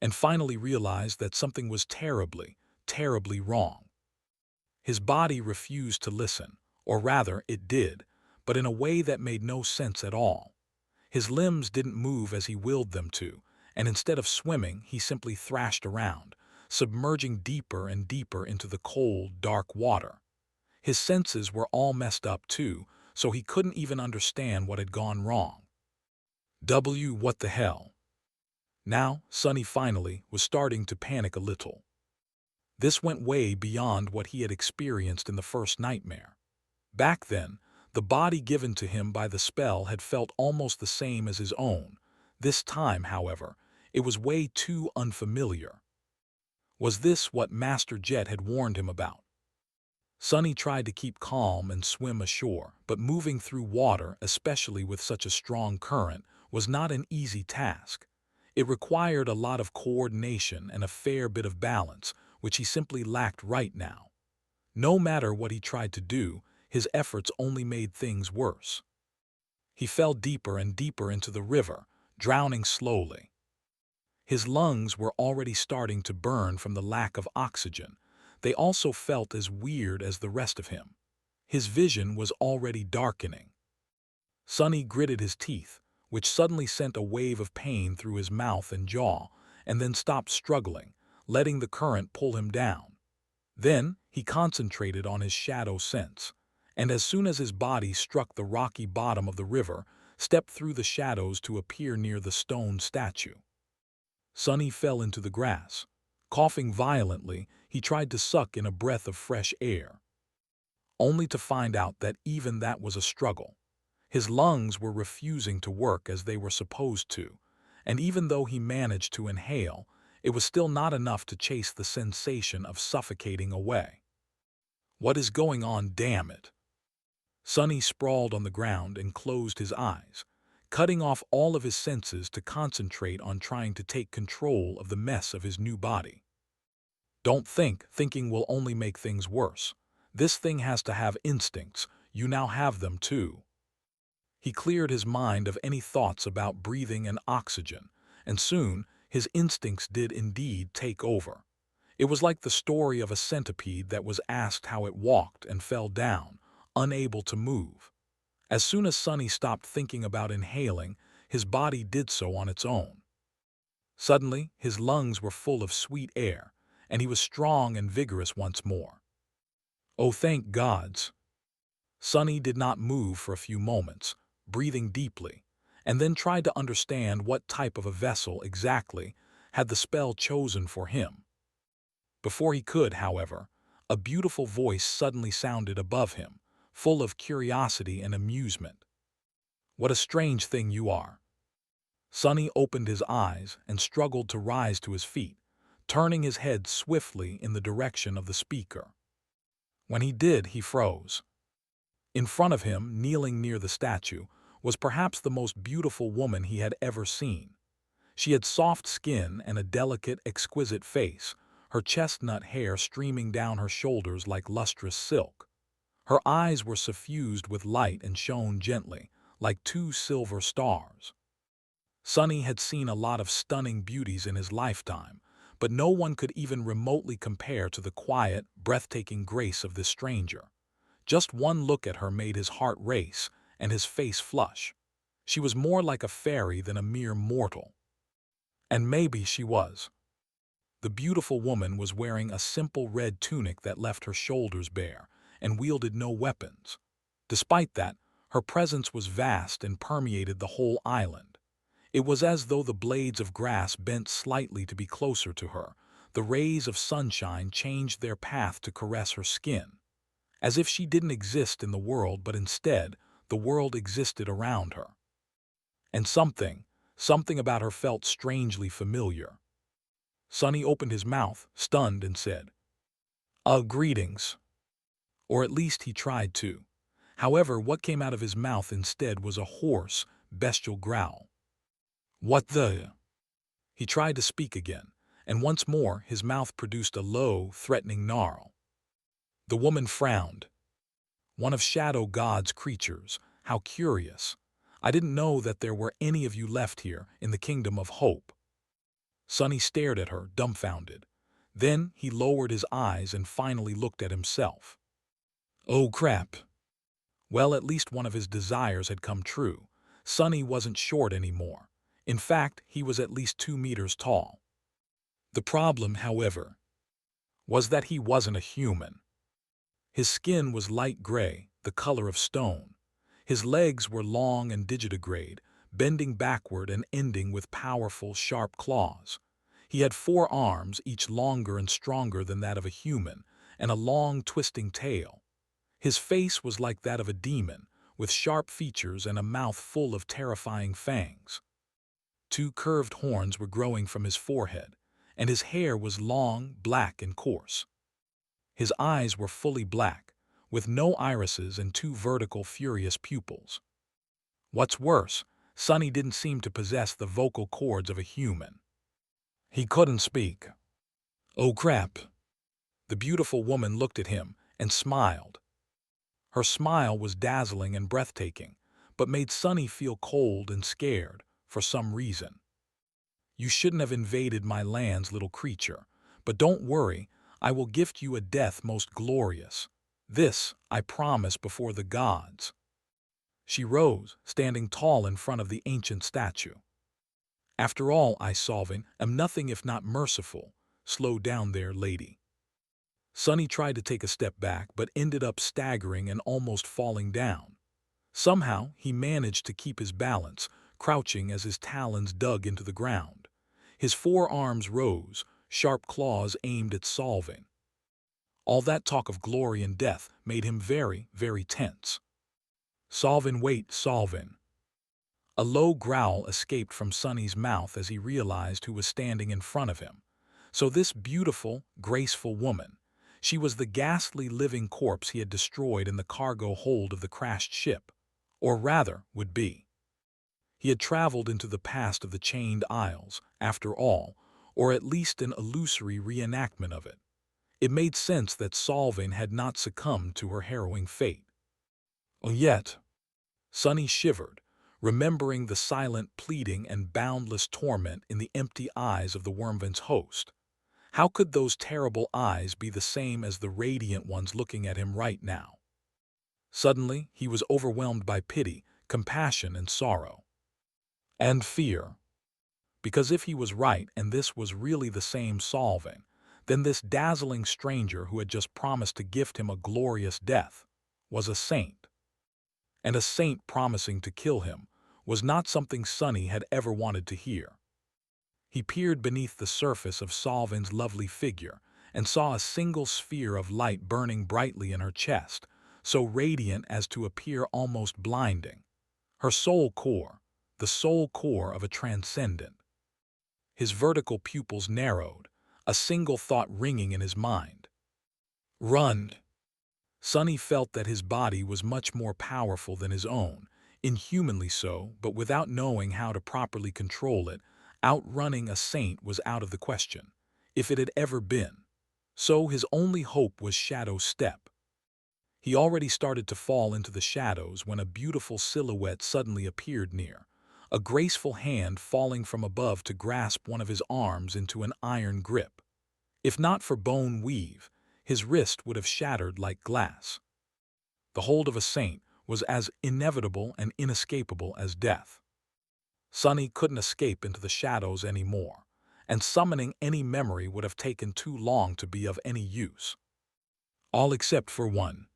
and finally realized that something was terribly, terribly wrong. His body refused to listen, or rather, it did, but in a way that made no sense at all. His limbs didn't move as he willed them to, and instead of swimming, he simply thrashed around, submerging deeper and deeper into the cold, dark water. His senses were all messed up too, so he couldn't even understand what had gone wrong. What the hell? Now, Sunny finally was starting to panic a little. This went way beyond what he had experienced in the first nightmare. Back then, the body given to him by the spell had felt almost the same as his own. This time, however, it was way too unfamiliar. Was this what Master Jet had warned him about? Sunny tried to keep calm and swim ashore, but moving through water, especially with such a strong current, was not an easy task. It required a lot of coordination and a fair bit of balance, which he simply lacked right now. No matter what he tried to do, his efforts only made things worse. He fell deeper and deeper into the river, drowning slowly. His lungs were already starting to burn from the lack of oxygen. They also felt as weird as the rest of him. His vision was already darkening. Sonny gritted his teeth, which suddenly sent a wave of pain through his mouth and jaw, and then stopped struggling, letting the current pull him down. Then he concentrated on his shadow sense, and as soon as his body struck the rocky bottom of the river, stepped through the shadows to appear near the stone statue. Sonny fell into the grass. Coughing violently, he tried to suck in a breath of fresh air, only to find out that even that was a struggle. His lungs were refusing to work as they were supposed to, and even though he managed to inhale, it was still not enough to chase the sensation of suffocating away. What is going on, damn it? Sonny sprawled on the ground and closed his eyes, cutting off all of his senses to concentrate on trying to take control of the mess of his new body. Don't think, thinking will only make things worse. This thing has to have instincts. You now have them too. He cleared his mind of any thoughts about breathing and oxygen, and soon his instincts did indeed take over. It was like the story of a centipede that was asked how it walked and fell down, unable to move. As soon as Sonny stopped thinking about inhaling, his body did so on its own. Suddenly, his lungs were full of sweet air, and he was strong and vigorous once more. Oh, thank gods! Sonny did not move for a few moments, breathing deeply, and then tried to understand what type of a vessel exactly had the spell chosen for him. Before he could, however, a beautiful voice suddenly sounded above him, full of curiosity and amusement. What a strange thing you are! Sonny opened his eyes and struggled to rise to his feet, turning his head swiftly in the direction of the speaker. When he did, he froze. In front of him, kneeling near the statue, was perhaps the most beautiful woman he had ever seen. She had soft skin and a delicate, exquisite face, her chestnut hair streaming down her shoulders like lustrous silk. Her eyes were suffused with light and shone gently, like two silver stars. Sonny had seen a lot of stunning beauties in his lifetime, but no one could even remotely compare to the quiet, breathtaking grace of this stranger. Just one look at her made his heart race and his face flush. She was more like a fairy than a mere mortal. And maybe she was. The beautiful woman was wearing a simple red tunic that left her shoulders bare and wielded no weapons. Despite that, her presence was vast and permeated the whole island. It was as though the blades of grass bent slightly to be closer to her. The rays of sunshine changed their path to caress her skin, as if she didn't exist in the world, but instead, the world existed around her. And something about her felt strangely familiar. Sonny opened his mouth, stunned, and said, Greetings. Or at least he tried to. However, what came out of his mouth instead was a hoarse, bestial growl. What the? He tried to speak again, and once more his mouth produced a low, threatening gnarl. The woman frowned. One of Shadow God's creatures. How curious. I didn't know that there were any of you left here in the Kingdom of Hope. Sonny stared at her, dumbfounded. Then he lowered his eyes and finally looked at himself. Oh crap. Well, at least one of his desires had come true. Sonny wasn't short anymore. In fact, he was at least 2 meters tall. The problem, however, was that he wasn't a human. His skin was light gray, the color of stone. His legs were long and digitigrade, bending backward and ending with powerful, sharp claws. He had 4 arms, each longer and stronger than that of a human, and a long, twisting tail. His face was like that of a demon, with sharp features and a mouth full of terrifying fangs. 2 curved horns were growing from his forehead, and his hair was long, black, and coarse. His eyes were fully black, with no irises and 2 vertical, furious pupils. What's worse, Sonny didn't seem to possess the vocal cords of a human. He couldn't speak. Oh crap. The beautiful woman looked at him and smiled. Her smile was dazzling and breathtaking, but made Sunny feel cold and scared for some reason. "You shouldn't have invaded my lands, little creature, but don't worry, I will gift you a death most glorious. This I promise before the gods." She rose, standing tall in front of the ancient statue. "After all, I, Solvin, am nothing if not merciful. Slow down there, lady." Sunny tried to take a step back, but ended up staggering and almost falling down. Somehow, he managed to keep his balance, crouching as his talons dug into the ground. His forearms rose, sharp claws aimed at Solvin. All that talk of glory and death made him very, very tense. "Solvin, wait, Solvin." A low growl escaped from Sunny's mouth as he realized who was standing in front of him. So this beautiful, graceful woman. She was the ghastly living corpse he had destroyed in the cargo hold of the crashed ship. Or rather, would be. He had traveled into the past of the Chained Isles, after all, or at least an illusory reenactment of it. It made sense that Solvin had not succumbed to her harrowing fate. Yet, Sunny shivered, remembering the silent pleading and boundless torment in the empty eyes of the Wormvin's host. How could those terrible eyes be the same as the radiant ones looking at him right now? Suddenly, he was overwhelmed by pity, compassion, and sorrow. And fear. Because if he was right and this was really the same Solvin, then this dazzling stranger who had just promised to gift him a glorious death was a saint. And a saint promising to kill him was not something Sunny had ever wanted to hear. He peered beneath the surface of Solvin's lovely figure and saw a single sphere of light burning brightly in her chest, so radiant as to appear almost blinding. Her soul core, the soul core of a transcendent. His vertical pupils narrowed, a single thought ringing in his mind. Run! Sunny felt that his body was much more powerful than his own, inhumanly so, but without knowing how to properly control it, outrunning a saint was out of the question, if it had ever been. So his only hope was Shadow's step. He already started to fall into the shadows when a beautiful silhouette suddenly appeared near, a graceful hand falling from above to grasp one of his arms into an iron grip. If not for bone weave, his wrist would have shattered like glass. The hold of a saint was as inevitable and inescapable as death. Sunny couldn't escape into the shadows anymore, and summoning any memory would have taken too long to be of any use. All except for one.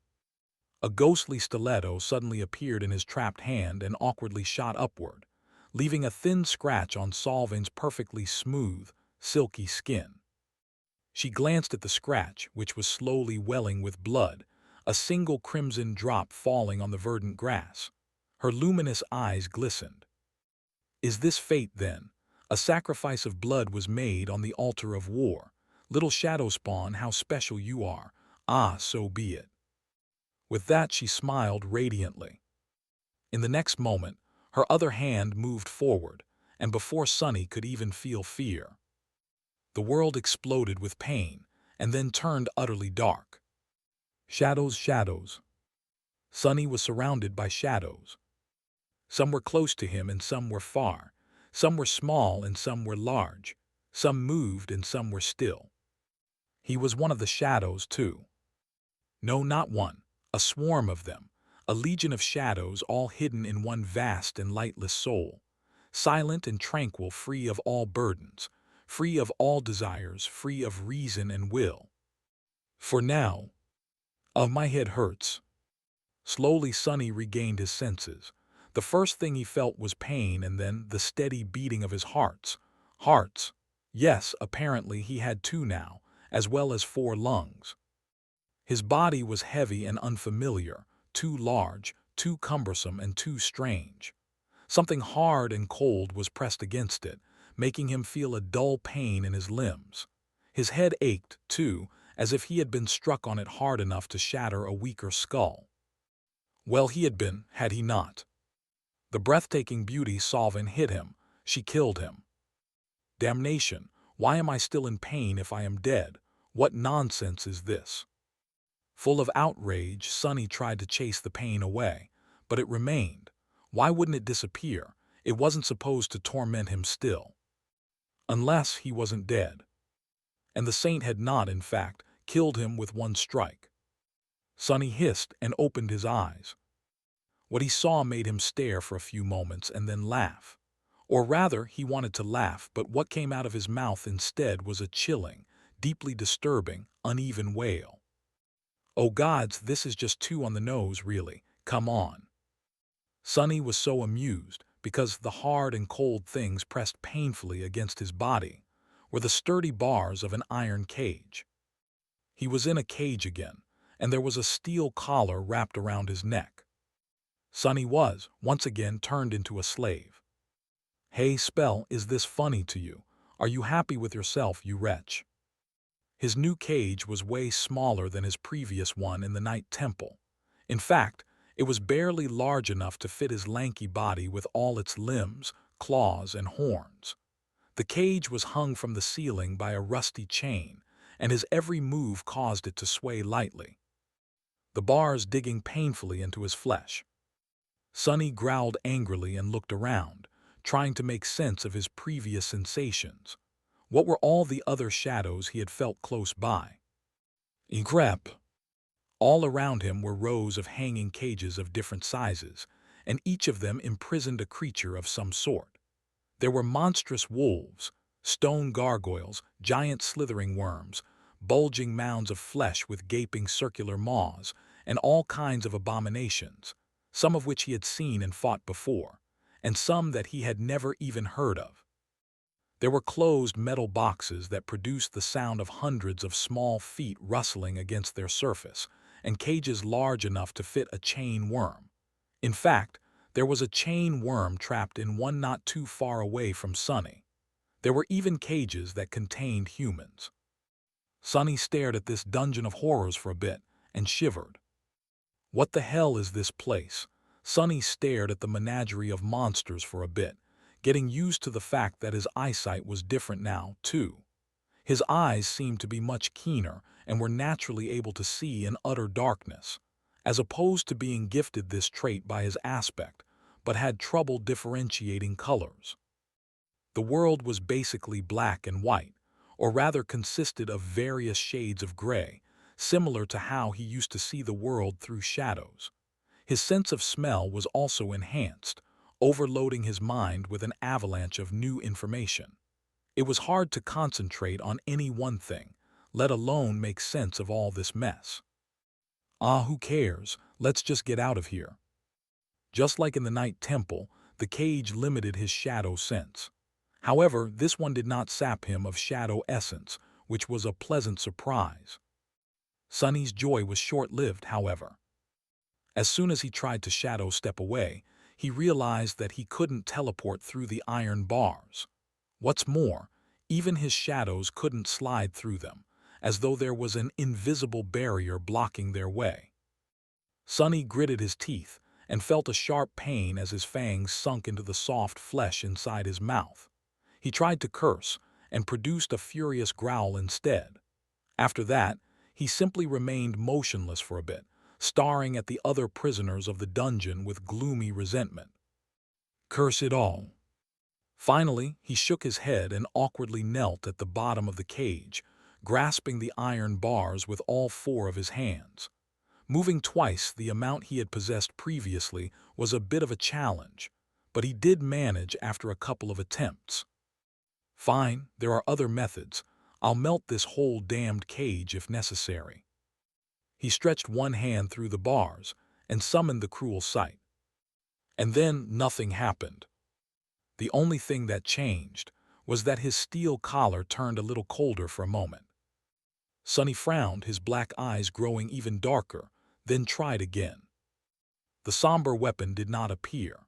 A ghostly stiletto suddenly appeared in his trapped hand and awkwardly shot upward, leaving a thin scratch on Solvin's perfectly smooth, silky skin. She glanced at the scratch, which was slowly welling with blood, a single crimson drop falling on the verdant grass. Her luminous eyes glistened. Is this fate, then? A sacrifice of blood was made on the altar of war. Little shadow spawn, how special you are. Ah, so be it. With that, she smiled radiantly. In the next moment, her other hand moved forward, and before Sunny could even feel fear, the world exploded with pain and then turned utterly dark. Shadows, shadows. Sunny was surrounded by shadows. Some were close to him and some were far. Some were small and some were large. Some moved and some were still. He was one of the shadows, too. No, not one. A swarm of them. A legion of shadows all hidden in one vast and lightless soul. Silent and tranquil, free of all burdens. Free of all desires, free of reason and will. For now, my head hurts. Slowly Sunny regained his senses. The first thing he felt was pain and then the steady beating of his hearts. Hearts. Yes, apparently he had two now, as well as 4 lungs. His body was heavy and unfamiliar, too large, too cumbersome, and too strange. Something hard and cold was pressed against it, making him feel a dull pain in his limbs. His head ached, too, as if he had been struck on it hard enough to shatter a weaker skull. Well, he had been, had he not? The breathtaking beauty Solvin hit him. She killed him. Damnation, why am I still in pain if I am dead? What nonsense is this? Full of outrage, Sonny tried to chase the pain away, but it remained. Why wouldn't it disappear? It wasn't supposed to torment him still. Unless he wasn't dead. And the saint had not, in fact, killed him with one strike. Sonny hissed and opened his eyes. What he saw made him stare for a few moments and then laugh. Or rather, he wanted to laugh, but what came out of his mouth instead was a chilling, deeply disturbing, uneven wail. Oh gods, this is just too on the nose, really. Come on. Sonny was so amused because the hard and cold things pressed painfully against his body were the sturdy bars of an iron cage. He was in a cage again, and there was a steel collar wrapped around his neck. Sonny was, once again, turned into a slave. Hey, Spell, is this funny to you? Are you happy with yourself, you wretch? His new cage was way smaller than his previous one in the Night Temple. In fact, it was barely large enough to fit his lanky body with all its limbs, claws, and horns. The cage was hung from the ceiling by a rusty chain, and his every move caused it to sway lightly, the bars digging painfully into his flesh. Sonny growled angrily and looked around, trying to make sense of his previous sensations. What were all the other shadows he had felt close by? Crap! All around him were rows of hanging cages of different sizes, and each of them imprisoned a creature of some sort. There were monstrous wolves, stone gargoyles, giant slithering worms, bulging mounds of flesh with gaping circular maws, and all kinds of abominations, some of which he had seen and fought before, and some that he had never even heard of. There were closed metal boxes that produced the sound of hundreds of small feet rustling against their surface, and cages large enough to fit a chain worm. In fact, there was a chain worm trapped in one not too far away from Sonny. There were even cages that contained humans. Sonny stared at this dungeon of horrors for a bit and shivered. What the hell is this place? Sonny stared at the menagerie of monsters for a bit, getting used to the fact that his eyesight was different now, too. His eyes seemed to be much keener and were naturally able to see in utter darkness, as opposed to being gifted this trait by his aspect, but had trouble differentiating colors. The world was basically black and white, or rather consisted of various shades of gray, similar to how he used to see the world through shadows. His sense of smell was also enhanced, overloading his mind with an avalanche of new information. It was hard to concentrate on any one thing, let alone make sense of all this mess. Who cares? Let's just get out of here. Just like in the Night Temple, the cage limited his shadow sense. However, this one did not sap him of shadow essence, which was a pleasant surprise. Sonny's joy was short-lived, however. As soon as he tried to shadow step away, he realized that he couldn't teleport through the iron bars. What's more, even his shadows couldn't slide through them, as though there was an invisible barrier blocking their way. Sonny gritted his teeth and felt a sharp pain as his fangs sunk into the soft flesh inside his mouth. He tried to curse and produced a furious growl instead. After that, he simply remained motionless for a bit, staring at the other prisoners of the dungeon with gloomy resentment. Curse it all. Finally, he shook his head and awkwardly knelt at the bottom of the cage, grasping the iron bars with all four of his hands. Moving twice the amount he had possessed previously was a bit of a challenge, but he did manage after a couple of attempts. Fine, there are other methods. I'll melt this whole damned cage if necessary. He stretched one hand through the bars and summoned the cruel sight. And then nothing happened. The only thing that changed was that his steel collar turned a little colder for a moment. Sonny frowned, his black eyes growing even darker, then tried again. The somber weapon did not appear.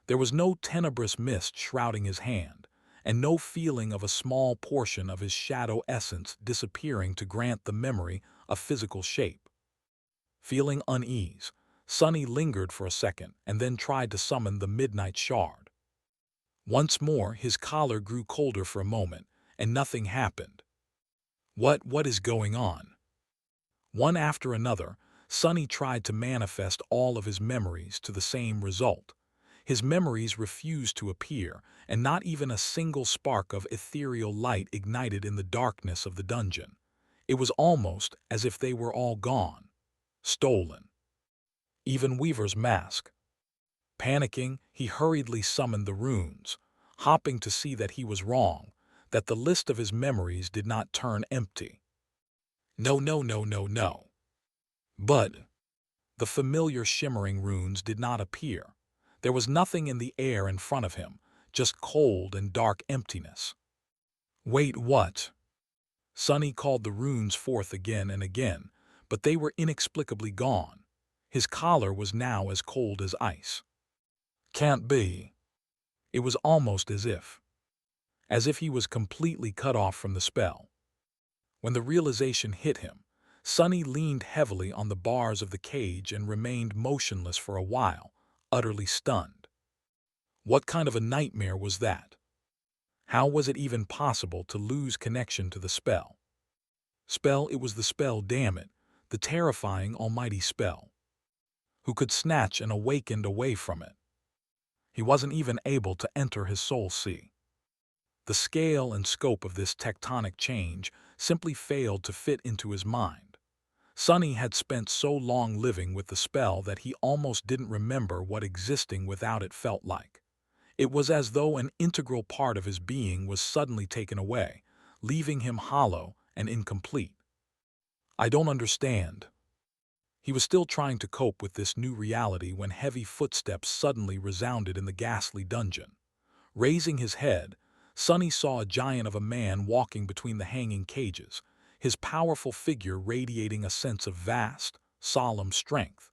There was no tenebrous mist shrouding his hand, and no feeling of a small portion of his shadow essence disappearing to grant the memory a physical shape. Feeling unease, Sonny lingered for a second and then tried to summon the midnight shard. Once more, his collar grew colder for a moment, and nothing happened. What is going on? One after another, Sonny tried to manifest all of his memories to the same result. His memories refused to appear, and not even a single spark of ethereal light ignited in the darkness of the dungeon. It was almost as if they were all gone, stolen. Even Weaver's mask. Panicking, he hurriedly summoned the runes, hoping to see that he was wrong, that the list of his memories did not turn empty. No, no, no, no, no. But the familiar shimmering runes did not appear. There was nothing in the air in front of him, just cold and dark emptiness. Wait, what? Sonny called the runes forth again and again, but they were inexplicably gone. His collar was now as cold as ice. Can't be. It was almost as if he was completely cut off from the spell. When the realization hit him, Sonny leaned heavily on the bars of the cage and remained motionless for a while, utterly stunned. What kind of a nightmare was that? How was it even possible to lose connection to the spell? Spell, it was the spell, damn it, the terrifying almighty spell. Who could snatch an awakened away from it? He wasn't even able to enter his soul sea. The scale and scope of this tectonic change simply failed to fit into his mind. Sonny had spent so long living with the spell that he almost didn't remember what existing without it felt like. It was as though an integral part of his being was suddenly taken away, leaving him hollow and incomplete. I don't understand. He was still trying to cope with this new reality when heavy footsteps suddenly resounded in the ghastly dungeon. Raising his head, Sonny saw a giant of a man walking between the hanging cages, his powerful figure radiating a sense of vast, solemn strength.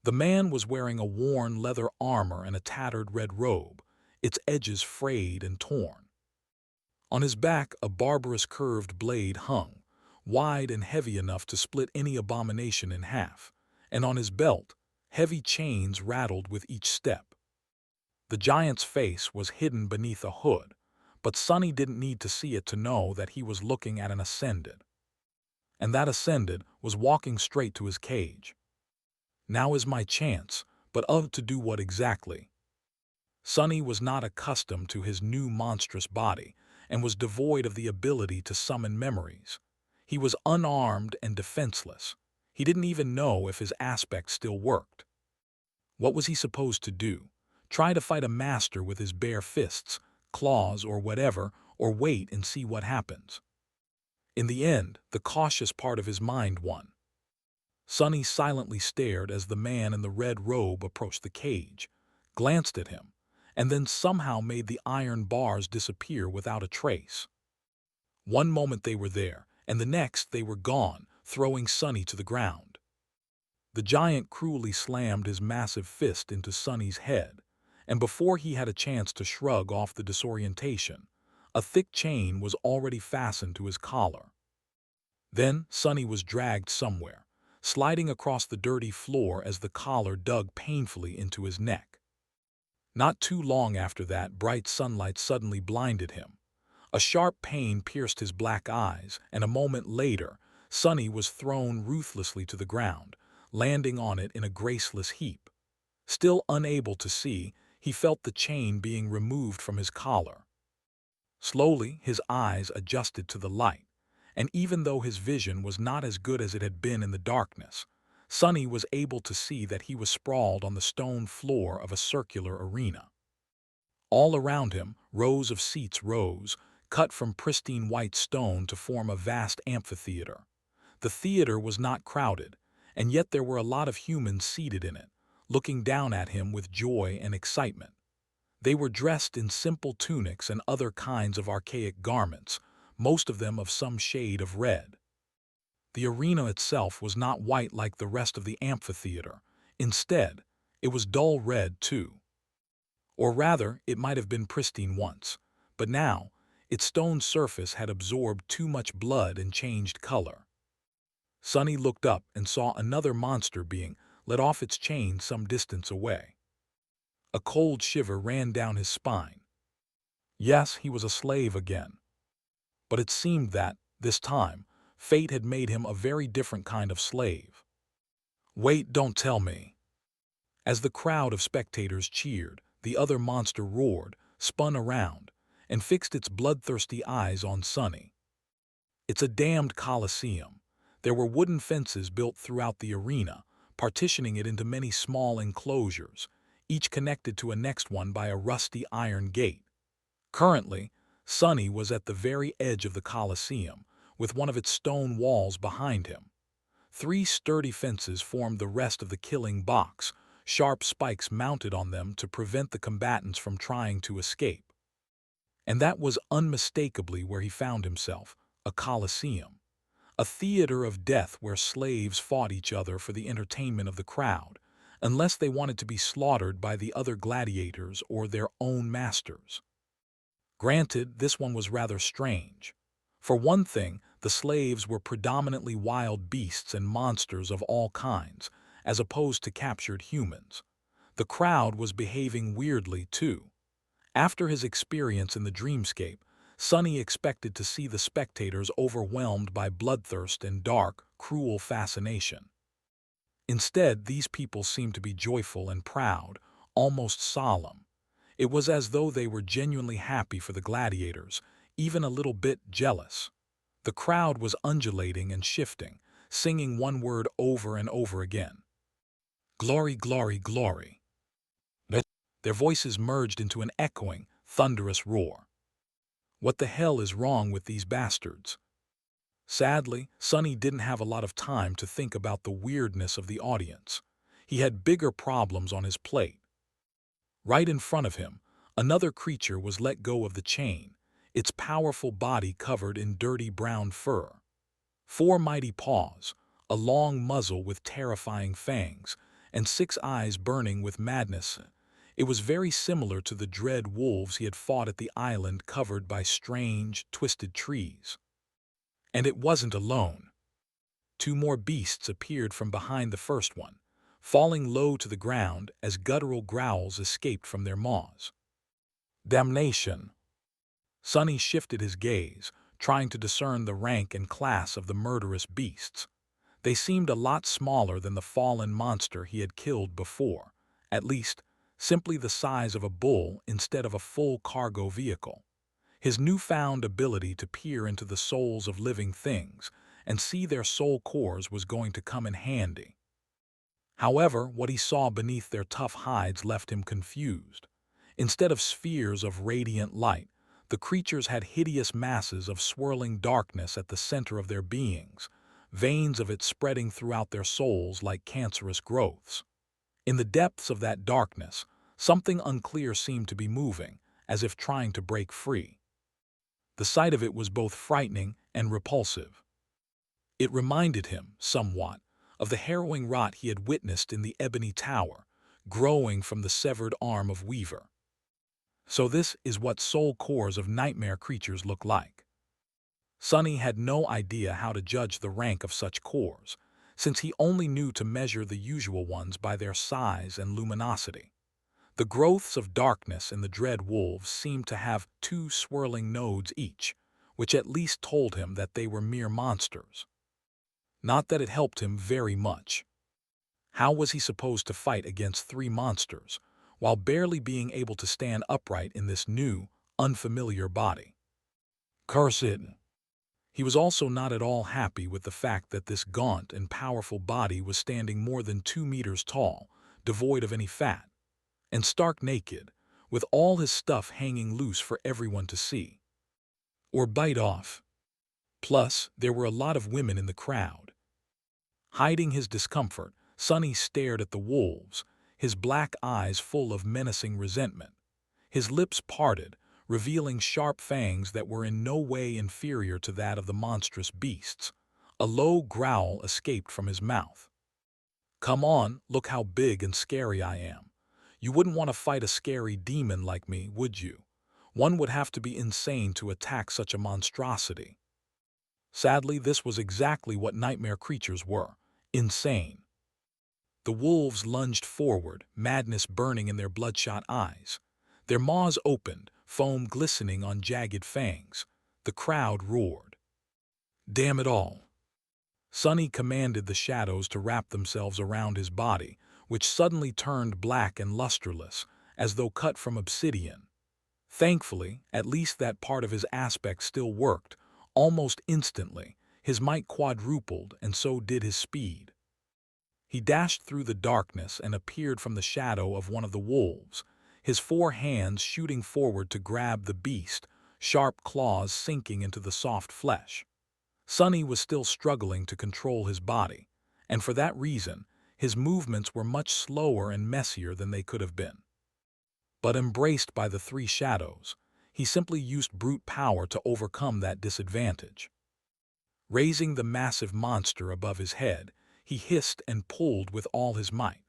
The man was wearing a worn leather armor and a tattered red robe, its edges frayed and torn. On his back, a barbarous curved blade hung, wide and heavy enough to split any abomination in half, and on his belt, heavy chains rattled with each step. The giant's face was hidden beneath a hood, but Sonny didn't need to see it to know that he was looking at an Ascended. And that Ascended was walking straight to his cage. Now is my chance, but to do what exactly? Sonny was not accustomed to his new monstrous body and was devoid of the ability to summon memories. He was unarmed and defenseless. He didn't even know if his aspect still worked. What was he supposed to do? Try to fight a master with his bare fists, claws, or whatever, or wait and see what happens? In the end, the cautious part of his mind won. Sonny silently stared as the man in the red robe approached the cage, glanced at him, and then somehow made the iron bars disappear without a trace. One moment they were there, and the next they were gone, throwing Sonny to the ground. The giant cruelly slammed his massive fist into Sonny's head, and before he had a chance to shrug off the disorientation, a thick chain was already fastened to his collar. Then Sonny was dragged somewhere, sliding across the dirty floor as the collar dug painfully into his neck. Not too long after that, bright sunlight suddenly blinded him. A sharp pain pierced his black eyes, and a moment later, Sonny was thrown ruthlessly to the ground, landing on it in a graceless heap. Still unable to see, he felt the chain being removed from his collar. Slowly, his eyes adjusted to the light, and even though his vision was not as good as it had been in the darkness, Sonny was able to see that he was sprawled on the stone floor of a circular arena. All around him, rows of seats rose, cut from pristine white stone to form a vast amphitheater. The theater was not crowded, and yet there were a lot of humans seated in it, looking down at him with joy and excitement. They were dressed in simple tunics and other kinds of archaic garments, most of them of some shade of red. The arena itself was not white like the rest of the amphitheater. Instead, it was dull red too. Or rather, it might have been pristine once, but now, its stone surface had absorbed too much blood and changed color. Sonny looked up and saw another monster being let off its chain some distance away. A cold shiver ran down his spine. Yes, he was a slave again. But it seemed that, this time, fate had made him a very different kind of slave. Wait, don't tell me. As the crowd of spectators cheered, the other monster roared, spun around, and fixed its bloodthirsty eyes on Sonny. It's a damned coliseum. There were wooden fences built throughout the arena, partitioning it into many small enclosures, each connected to a next one by a rusty iron gate. Currently, Sonny was at the very edge of the coliseum, with one of its stone walls behind him. 3 sturdy fences formed the rest of the killing box, sharp spikes mounted on them to prevent the combatants from trying to escape. And that was unmistakably where he found himself, a coliseum, a theater of death where slaves fought each other for the entertainment of the crowd, unless they wanted to be slaughtered by the other gladiators or their own masters. Granted, this one was rather strange. For one thing, the slaves were predominantly wild beasts and monsters of all kinds, as opposed to captured humans. The crowd was behaving weirdly, too. After his experience in the dreamscape, Sonny expected to see the spectators overwhelmed by bloodthirst and dark, cruel fascination. Instead, these people seemed to be joyful and proud, almost solemn. It was as though they were genuinely happy for the gladiators, even a little bit jealous. The crowd was undulating and shifting, singing one word over and over again. Glory, glory, glory. Their voices merged into an echoing, thunderous roar. What the hell is wrong with these bastards? Sadly, Sonny didn't have a lot of time to think about the weirdness of the audience. He had bigger problems on his plate. Right in front of him, another creature was let go of the chain, its powerful body covered in dirty brown fur. 4 mighty paws, a long muzzle with terrifying fangs, and 6 eyes burning with madness. It was very similar to the dread wolves he had fought at the island covered by strange, twisted trees. And it wasn't alone. 2 more beasts appeared from behind the first one, falling low to the ground as guttural growls escaped from their maws. Damnation! Sonny shifted his gaze, trying to discern the rank and class of the murderous beasts. They seemed a lot smaller than the fallen monster he had killed before, at least, simply the size of a bull instead of a full cargo vehicle. His newfound ability to peer into the souls of living things and see their soul cores was going to come in handy. However, what he saw beneath their tough hides left him confused. Instead of spheres of radiant light, the creatures had hideous masses of swirling darkness at the center of their beings, veins of it spreading throughout their souls like cancerous growths. In the depths of that darkness, something unclear seemed to be moving, as if trying to break free. The sight of it was both frightening and repulsive. It reminded him, somewhat, of the harrowing rot he had witnessed in the Ebony Tower, growing from the severed arm of Weaver. So this is what soul cores of nightmare creatures look like. Sonny had no idea how to judge the rank of such cores, since he only knew to measure the usual ones by their size and luminosity. The growths of darkness in the dread wolves seemed to have 2 swirling nodes each, which at least told him that they were mere monsters. Not that it helped him very much. How was he supposed to fight against 3 monsters, while barely being able to stand upright in this new, unfamiliar body? Curse it! He was also not at all happy with the fact that this gaunt and powerful body was standing more than 2 meters tall, devoid of any fat, and stark naked, with all his stuff hanging loose for everyone to see or bite off. Plus, there were a lot of women in the crowd. Hiding his discomfort, Sonny stared at the wolves, his black eyes full of menacing resentment. His lips parted, revealing sharp fangs that were in no way inferior to that of the monstrous beasts. A low growl escaped from his mouth. Come on, look how big and scary I am. You wouldn't want to fight a scary demon like me, would you? One would have to be insane to attack such a monstrosity. Sadly, this was exactly what nightmare creatures were: insane. The wolves lunged forward, madness burning in their bloodshot eyes. Their maws opened, foam glistening on jagged fangs. The crowd roared. Damn it all! Sonny commanded the shadows to wrap themselves around his body, which suddenly turned black and lusterless, as though cut from obsidian. Thankfully, at least that part of his aspect still worked. Almost instantly, his might quadrupled, and so did his speed. He dashed through the darkness and appeared from the shadow of one of the wolves, his four hands shooting forward to grab the beast, sharp claws sinking into the soft flesh. Sonny was still struggling to control his body, and for that reason, his movements were much slower and messier than they could have been. But embraced by the three shadows, he simply used brute power to overcome that disadvantage. Raising the massive monster above his head, he hissed and pulled with all his might.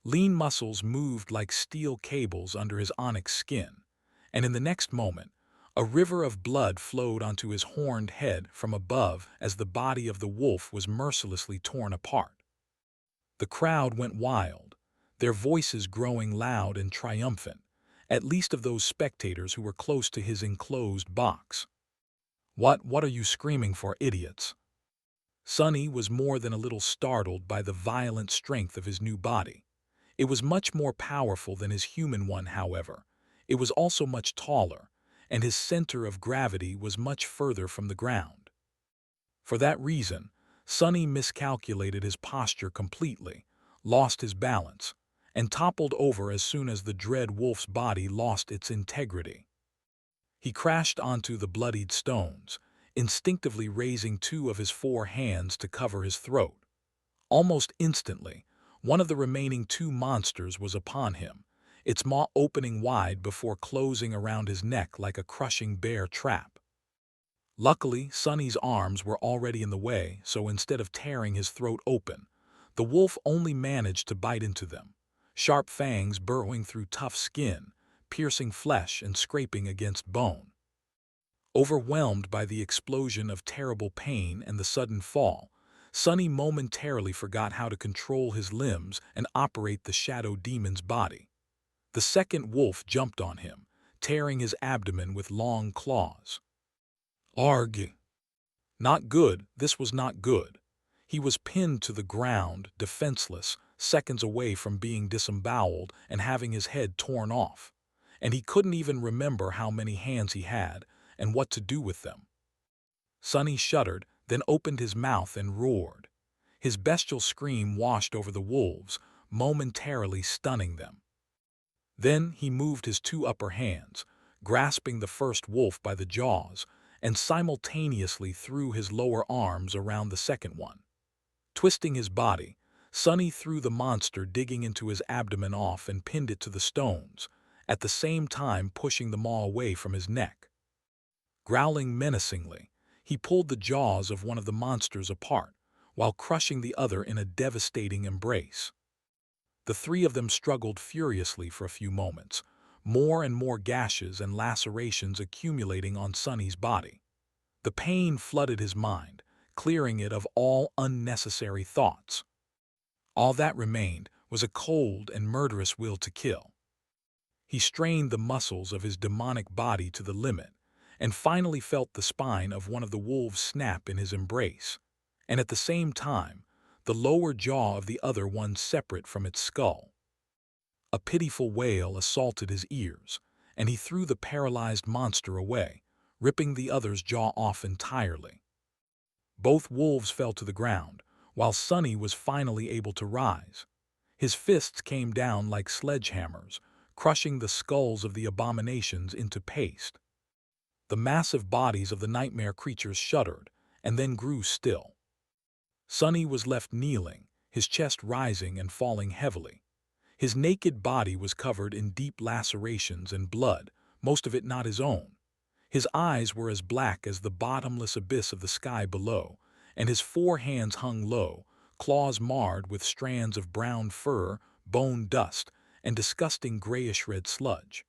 Lean muscles moved like steel cables under his onyx skin, and in the next moment, a river of blood flowed onto his horned head from above as the body of the wolf was mercilessly torn apart. The crowd went wild, their voices growing loud and triumphant, at least of those spectators who were close to his enclosed box. What are you screaming for, idiots?" Sonny was more than a little startled by the violent strength of his new body. It was much more powerful than his human one, however. It was also much taller, and his center of gravity was much further from the ground. For that reason, Sonny miscalculated his posture completely, lost his balance, and toppled over as soon as the dread wolf's body lost its integrity. He crashed onto the bloodied stones, instinctively raising two of his four hands to cover his throat. Almost instantly, one of the remaining two monsters was upon him, its maw opening wide before closing around his neck like a crushing bear trap. Luckily, Sonny's arms were already in the way, so instead of tearing his throat open, the wolf only managed to bite into them, sharp fangs burrowing through tough skin, piercing flesh and scraping against bone. Overwhelmed by the explosion of terrible pain and the sudden fall, Sonny momentarily forgot how to control his limbs and operate the shadow demon's body. The second wolf jumped on him, tearing his abdomen with long claws. Arg! Not good, this was not good. He was pinned to the ground, defenseless, seconds away from being disemboweled and having his head torn off. And he couldn't even remember how many hands he had and what to do with them. Sonny shuddered, then opened his mouth and roared. His bestial scream washed over the wolves, momentarily stunning them. Then he moved his two upper hands, grasping the first wolf by the jaws, and simultaneously threw his lower arms around the second one. Twisting his body, Sonny threw the monster digging into his abdomen off and pinned it to the stones, at the same time pushing the maw away from his neck. Growling menacingly, he pulled the jaws of one of the monsters apart, while crushing the other in a devastating embrace. The three of them struggled furiously for a few moments, more and more gashes and lacerations accumulating on Sonny's body. The pain flooded his mind, clearing it of all unnecessary thoughts. All that remained was a cold and murderous will to kill. He strained the muscles of his demonic body to the limit, and finally felt the spine of one of the wolves snap in his embrace, and at the same time, the lower jaw of the other one separate from its skull. A pitiful wail assaulted his ears, and he threw the paralyzed monster away, ripping the other's jaw off entirely. Both wolves fell to the ground, while Sonny was finally able to rise. His fists came down like sledgehammers, crushing the skulls of the abominations into paste. The massive bodies of the nightmare creatures shuddered, and then grew still. Sonny was left kneeling, his chest rising and falling heavily. His naked body was covered in deep lacerations and blood, most of it not his own. His eyes were as black as the bottomless abyss of the sky below, and his four hands hung low, claws marred with strands of brown fur, bone dust, and disgusting grayish-red sludge.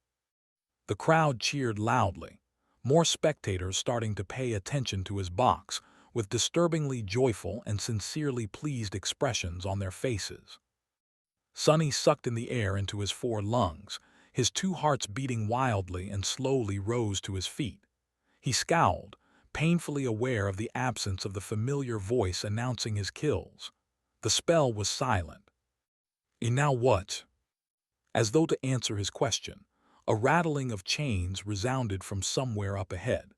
The crowd cheered loudly, more spectators starting to pay attention to his box, with disturbingly joyful and sincerely pleased expressions on their faces. Sonny sucked in the air into his four lungs, his two hearts beating wildly, and slowly rose to his feet. He scowled, painfully aware of the absence of the familiar voice announcing his kills. The spell was silent. And now what? As though to answer his question, a rattling of chains resounded from somewhere up ahead.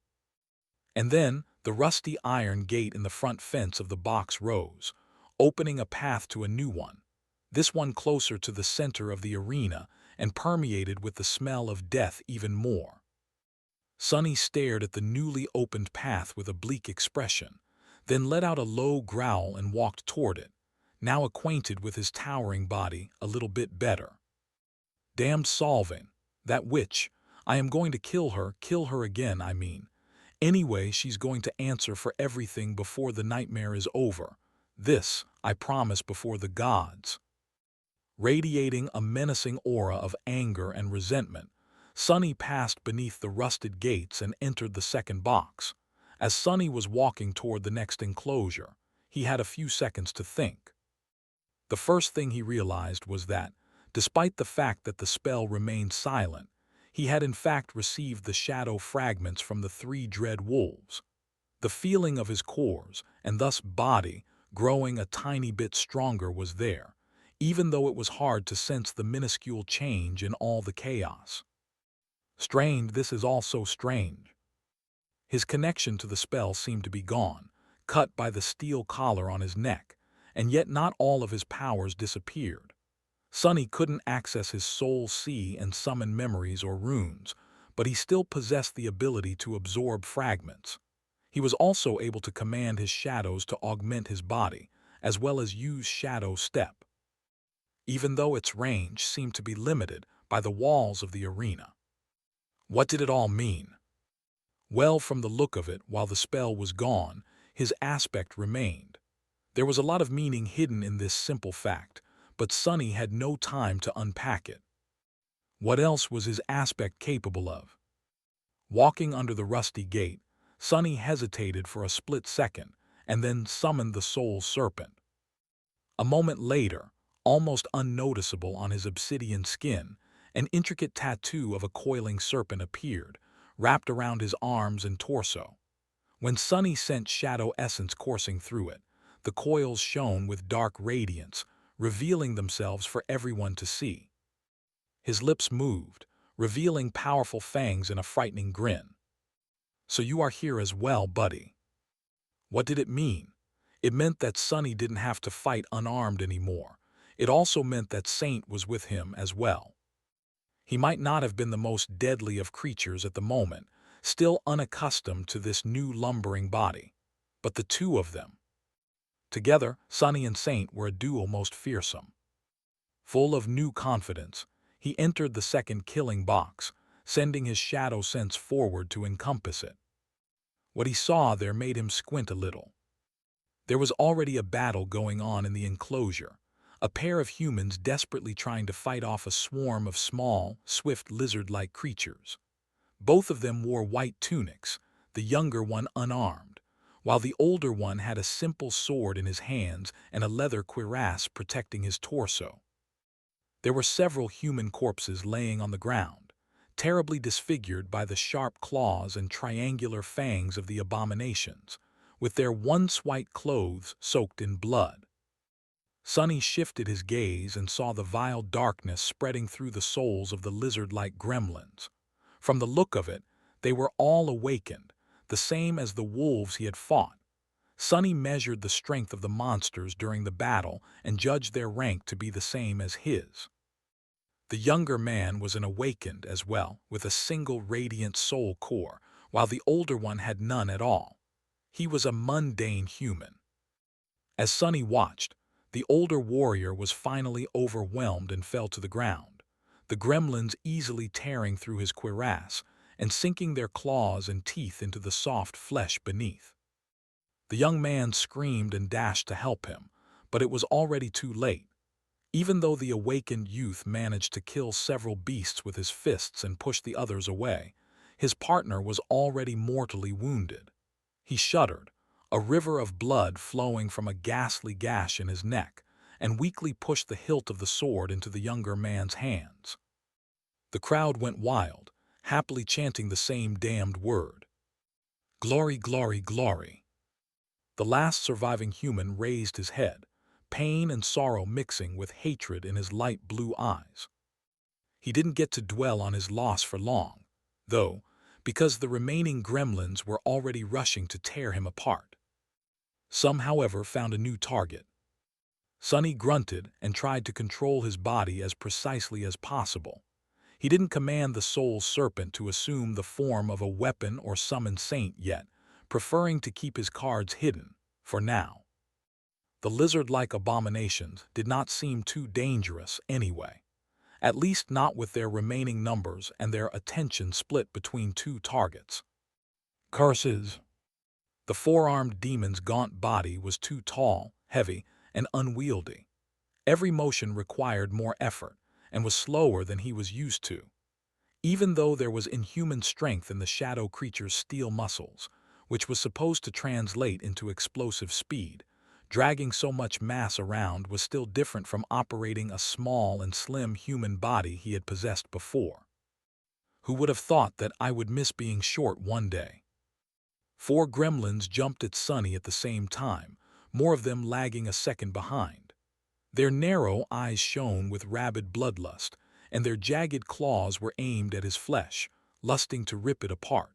And then the rusty iron gate in the front fence of the box rose, opening a path to a new one, this one closer to the center of the arena and permeated with the smell of death even more. Sonny stared at the newly opened path with a bleak expression, then let out a low growl and walked toward it, now acquainted with his towering body a little bit better. Damned solving. That witch. I am going to kill her again, I mean. Anyway, she's going to answer for everything before the nightmare is over. This, I promise before the gods. Radiating a menacing aura of anger and resentment, Sonny passed beneath the rusted gates and entered the second box. As Sonny was walking toward the next enclosure, he had a few seconds to think. The first thing he realized was that, despite the fact that the spell remained silent, he had in fact received the shadow fragments from the three dread wolves. The feeling of his cores, and thus body, growing a tiny bit stronger was there, even though it was hard to sense the minuscule change in all the chaos. Strange, this is all so strange. His connection to the spell seemed to be gone, cut by the steel collar on his neck, and yet not all of his powers disappeared. Sonny couldn't access his soul sea and summon memories or runes, but he still possessed the ability to absorb fragments. He was also able to command his shadows to augment his body, as well as use Shadow Step, even though its range seemed to be limited by the walls of the arena. What did it all mean? Well, from the look of it, while the spell was gone, his aspect remained. There was a lot of meaning hidden in this simple fact, but Sonny had no time to unpack it. What else was his aspect capable of? Walking under the rusty gate, Sonny hesitated for a split second and then summoned the Soul Serpent. A moment later, almost unnoticeable on his obsidian skin, an intricate tattoo of a coiling serpent appeared, wrapped around his arms and torso. When Sonny sent shadow essence coursing through it, the coils shone with dark radiance, revealing themselves for everyone to see. His lips moved, revealing powerful fangs and a frightening grin. So you are here as well, buddy. What did it mean? It meant that Sonny didn't have to fight unarmed anymore. It also meant that Saint was with him as well. He might not have been the most deadly of creatures at the moment, still unaccustomed to this new lumbering body. But the two of them. Together, Sonny and Saint were a duo most fearsome. Full of new confidence, he entered the second killing box, sending his shadow sense forward to encompass it. What he saw there made him squint a little. There was already a battle going on in the enclosure, a pair of humans desperately trying to fight off a swarm of small, swift lizard-like creatures. Both of them wore white tunics, the younger one unarmed, while the older one had a simple sword in his hands and a leather cuirass protecting his torso. There were several human corpses laying on the ground, terribly disfigured by the sharp claws and triangular fangs of the abominations, with their once white clothes soaked in blood. Sonny shifted his gaze and saw the vile darkness spreading through the souls of the lizard-like gremlins. From the look of it, they were all awakened, the same as the wolves he had fought. Sonny measured the strength of the monsters during the battle and judged their rank to be the same as his. The younger man was an awakened as well, with a single radiant soul core, while the older one had none at all. He was a mundane human. As Sonny watched, the older warrior was finally overwhelmed and fell to the ground, the gremlins easily tearing through his cuirass and sinking their claws and teeth into the soft flesh beneath. The young man screamed and dashed to help him, but it was already too late. Even though the awakened youth managed to kill several beasts with his fists and push the others away, his partner was already mortally wounded. He shuddered, a river of blood flowing from a ghastly gash in his neck, and weakly pushed the hilt of the sword into the younger man's hands. The crowd went wild, happily chanting the same damned word. Glory, glory, glory. The last surviving human raised his head, pain and sorrow mixing with hatred in his light blue eyes. He didn't get to dwell on his loss for long, though, because the remaining gremlins were already rushing to tear him apart. Some, however, found a new target. Sonny grunted and tried to control his body as precisely as possible. He didn't command the soul serpent to assume the form of a weapon or summon saint yet, preferring to keep his cards hidden, for now. The lizard-like abominations did not seem too dangerous anyway, at least not with their remaining numbers and their attention split between two targets. Curses! The four-armed demon's gaunt body was too tall, heavy, and unwieldy. Every motion required more effort and was slower than he was used to. Even though there was inhuman strength in the shadow creature's steel muscles, which was supposed to translate into explosive speed, dragging so much mass around was still different from operating a small and slim human body he had possessed before. Who would have thought that I would miss being short one day? 4 gremlins jumped at Sonny at the same time, more of them lagging a second behind. Their narrow eyes shone with rabid bloodlust, and their jagged claws were aimed at his flesh, lusting to rip it apart.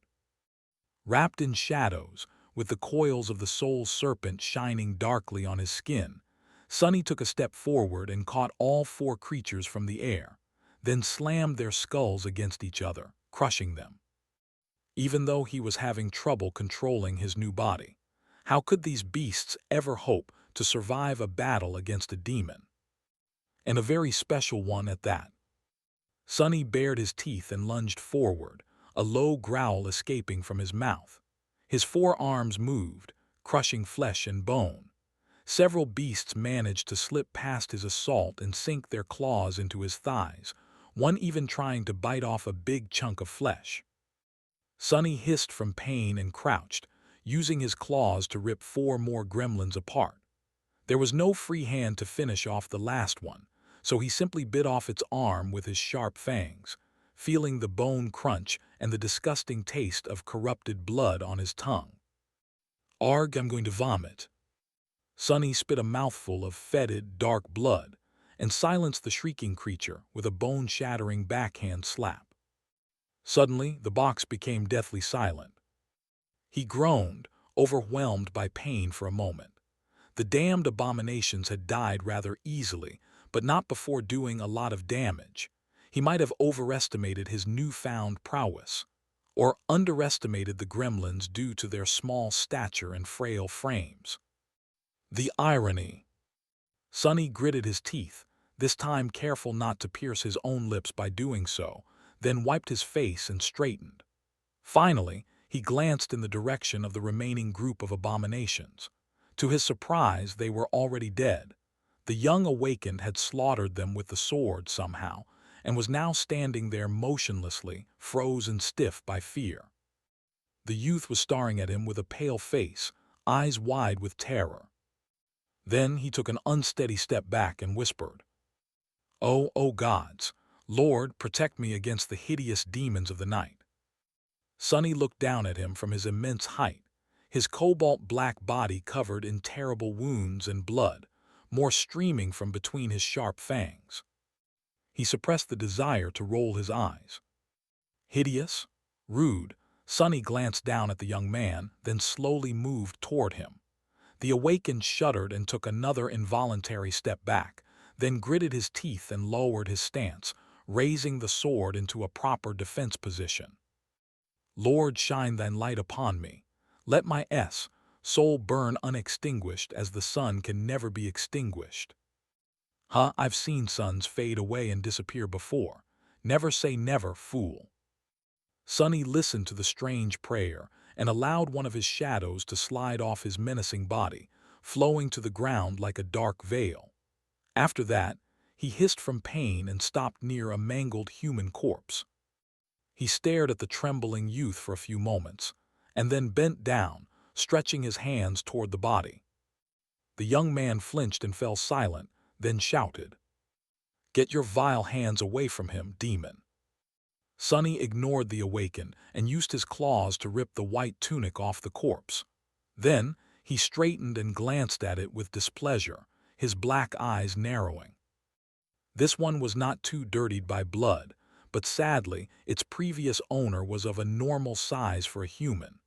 Wrapped in shadows, with the coils of the soul serpent shining darkly on his skin, Sonny took a step forward and caught all 4 creatures from the air, then slammed their skulls against each other, crushing them. Even though he was having trouble controlling his new body, how could these beasts ever hope to survive a battle against a demon? And a very special one at that. Sonny bared his teeth and lunged forward, a low growl escaping from his mouth. His 4 arms moved, crushing flesh and bone. Several beasts managed to slip past his assault and sink their claws into his thighs, one even trying to bite off a big chunk of flesh. Sonny hissed from pain and crouched, using his claws to rip 4 more gremlins apart. There was no free hand to finish off the last one, so he simply bit off its arm with his sharp fangs, feeling the bone crunch and the disgusting taste of corrupted blood on his tongue. Arg, I'm going to vomit. Sonny spit a mouthful of fetid, dark blood and silenced the shrieking creature with a bone-shattering backhand slap. Suddenly, the box became deathly silent. He groaned, overwhelmed by pain for a moment. The damned abominations had died rather easily, but not before doing a lot of damage. He might have overestimated his newfound prowess, or underestimated the gremlins due to their small stature and frail frames. The irony. Sonny gritted his teeth, this time careful not to pierce his own lips by doing so, then wiped his face and straightened. Finally, he glanced in the direction of the remaining group of abominations. To his surprise, they were already dead. The young awakened had slaughtered them with the sword somehow, and was now standing there motionlessly, frozen stiff by fear. The youth was staring at him with a pale face, eyes wide with terror. Then he took an unsteady step back and whispered, "Oh gods, Lord, protect me against the hideous demons of the night." Sonny looked down at him from his immense height, his cobalt-black body covered in terrible wounds and blood, more streaming from between his sharp fangs. He suppressed the desire to roll his eyes. Hideous? Rude? Sonny glanced down at the young man, then slowly moved toward him. The awakened shuddered and took another involuntary step back, then gritted his teeth and lowered his stance, raising the sword into a proper defense position. Lord, shine thine light upon me. Let my soul burn unextinguished as the sun can never be extinguished. I've seen suns fade away and disappear before. Never say never, fool. Sonny listened to the strange prayer and allowed one of his shadows to slide off his menacing body, flowing to the ground like a dark veil. After that, he hissed from pain and stopped near a mangled human corpse. He stared at the trembling youth for a few moments, and then bent down, stretching his hands toward the body. The young man flinched and fell silent, then shouted, "Get your vile hands away from him, demon!" Sonny ignored the awakened and used his claws to rip the white tunic off the corpse. Then, he straightened and glanced at it with displeasure, his black eyes narrowing. This one was not too dirtied by blood, but sadly, its previous owner was of a normal size for a human.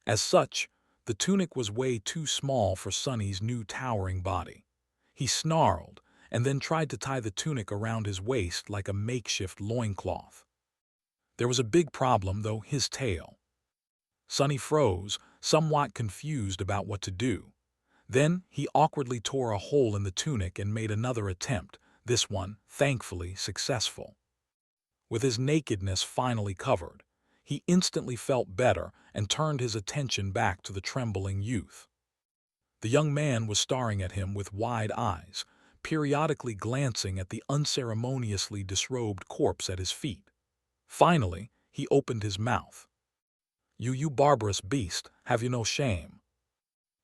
As such, the tunic was way too small for Sonny's new towering body. He snarled, and then tried to tie the tunic around his waist like a makeshift loincloth. There was a big problem, though: his tail. Sonny froze, somewhat confused about what to do. Then he awkwardly tore a hole in the tunic and made another attempt, this one, thankfully, successful. With his nakedness finally covered, he instantly felt better and turned his attention back to the trembling youth. The young man was staring at him with wide eyes, periodically glancing at the unceremoniously disrobed corpse at his feet. Finally, he opened his mouth. You barbarous beast, have you no shame?"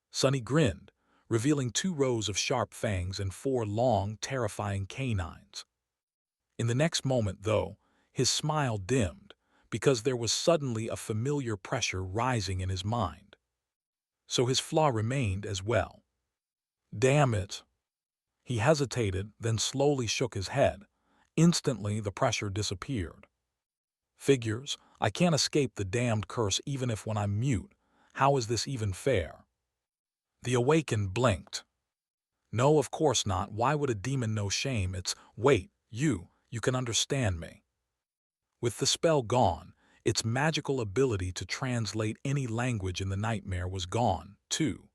Sonny grinned, revealing 2 rows of sharp fangs and 4 long, terrifying canines. In the next moment, though, his smile dimmed, because there was suddenly a familiar pressure rising in his mind. So his flaw remained as well. "Damn it!" He hesitated, then slowly shook his head. Instantly, the pressure disappeared. "Figures, I can't escape the damned curse even if when I'm mute. How is this even fair?" The awakened blinked. "No, of course not. Why would a demon know shame? It's— Wait, you can understand me." With the spell gone, its magical ability to translate any language in the nightmare was gone, too.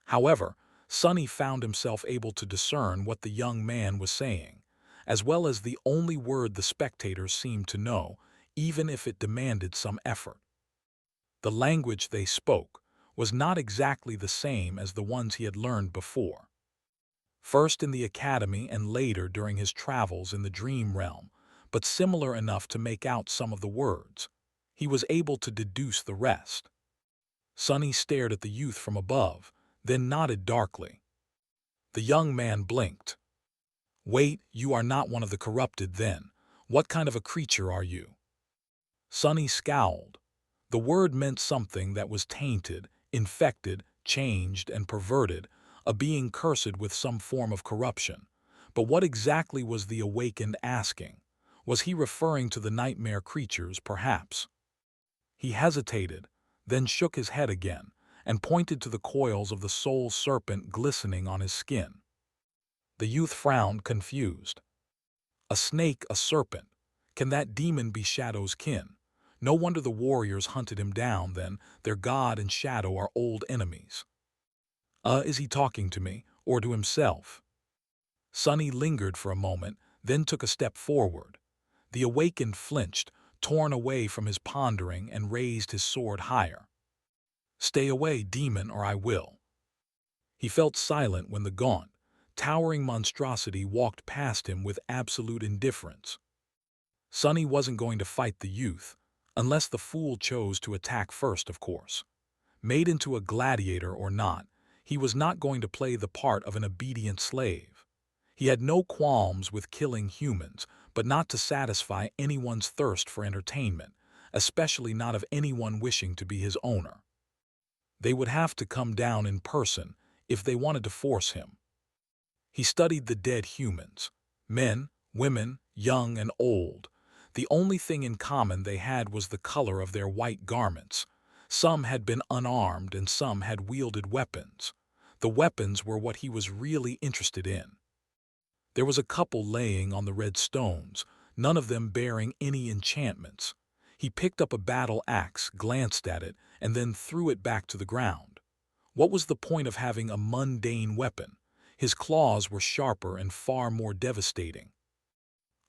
However, Sonny found himself able to discern what the young man was saying, as well as the only word the spectators seemed to know, even if it demanded some effort. The language they spoke was not exactly the same as the ones he had learned before. First in the academy and later during his travels in the dream realm, but similar enough to make out some of the words. He was able to deduce the rest. Sonny stared at the youth from above, then nodded darkly. The young man blinked. "Wait, you are not one of the corrupted then. What kind of a creature are you?" Sonny scowled. The word meant something that was tainted, infected, changed, and perverted, a being cursed with some form of corruption. But what exactly was the awakened asking? Was he referring to the nightmare creatures, perhaps? He hesitated, then shook his head again, and pointed to the coils of the soul serpent glistening on his skin. The youth frowned, confused. A snake, a serpent. Can that demon be Shadow's kin? No wonder the warriors hunted him down then. Their god and Shadow are old enemies. Is he talking to me, or to himself? Sonny lingered for a moment, then took a step forward. The awakened flinched, torn away from his pondering, and raised his sword higher. "Stay away, demon, or I will." He felt silent when the gaunt, towering monstrosity walked past him with absolute indifference. Sonny wasn't going to fight the youth, unless the fool chose to attack first, of course. Made into a gladiator or not, he was not going to play the part of an obedient slave. He had no qualms with killing humans, but not to satisfy anyone's thirst for entertainment, especially not of anyone wishing to be his owner. They would have to come down in person if they wanted to force him. He studied the dead humans, men, women, young and old. The only thing in common they had was the color of their white garments. Some had been unarmed and some had wielded weapons. The weapons were what he was really interested in. There was a couple laying on the red stones, none of them bearing any enchantments. He picked up a battle axe, glanced at it, and then threw it back to the ground. What was the point of having a mundane weapon? His claws were sharper and far more devastating.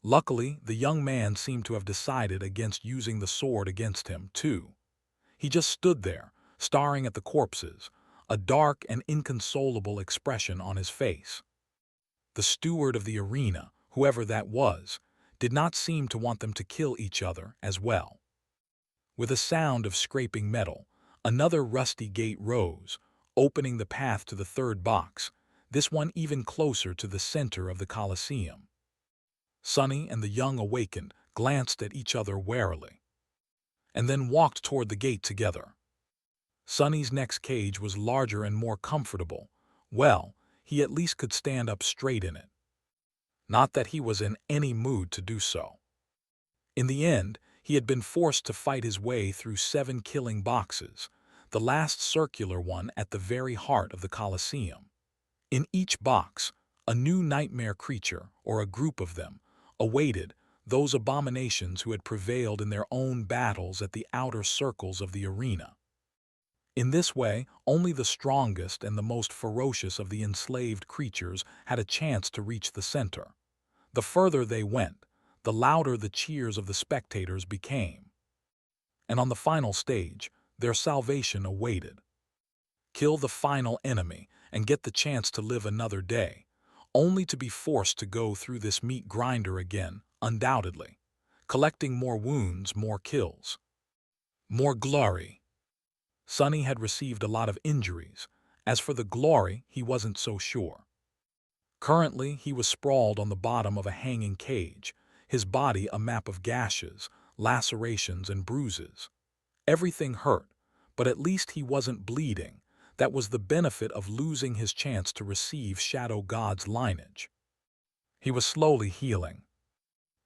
Luckily, the young man seemed to have decided against using the sword against him, too. He just stood there, staring at the corpses, a dark and inconsolable expression on his face. The steward of the arena, whoever that was, did not seem to want them to kill each other as well. With a sound of scraping metal, another rusty gate rose, opening the path to the third box, this one even closer to the center of the Colosseum. Sonny and the young awakened glanced at each other warily, and then walked toward the gate together. Sonny's next cage was larger and more comfortable. Well, he at least could stand up straight in it. Not that he was in any mood to do so. In the end, he had been forced to fight his way through 7 killing boxes, the last circular one at the very heart of the Colosseum. In each box, a new nightmare creature, or a group of them, awaited those abominations who had prevailed in their own battles at the outer circles of the arena. In this way, only the strongest and the most ferocious of the enslaved creatures had a chance to reach the center. The further they went, the louder the cheers of the spectators became. And on the final stage, their salvation awaited. Kill the final enemy and get the chance to live another day, only to be forced to go through this meat grinder again, undoubtedly, collecting more wounds, more kills, more glory. Sonny had received a lot of injuries. As for the glory, he wasn't so sure. Currently, he was sprawled on the bottom of a hanging cage, his body a map of gashes, lacerations, and bruises. Everything hurt, but at least he wasn't bleeding. That was the benefit of losing his chance to receive Shadow God's lineage. He was slowly healing.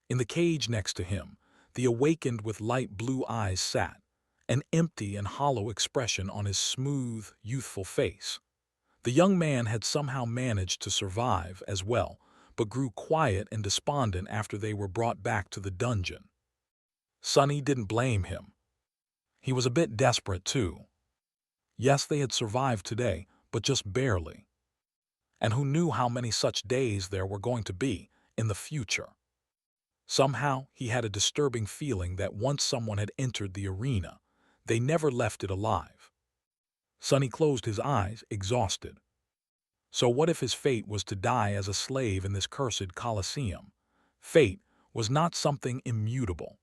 In the cage next to him, the awakened with light blue eyes sat, an empty and hollow expression on his smooth, youthful face. The young man had somehow managed to survive as well, but grew quiet and despondent after they were brought back to the dungeon. Sonny didn't blame him. He was a bit desperate too. Yes, they had survived today, but just barely. And who knew how many such days there were going to be in the future? Somehow, he had a disturbing feeling that once someone had entered the arena, they never left it alive. Sonny closed his eyes, exhausted. So what if his fate was to die as a slave in this cursed Colosseum? Fate was not something immutable.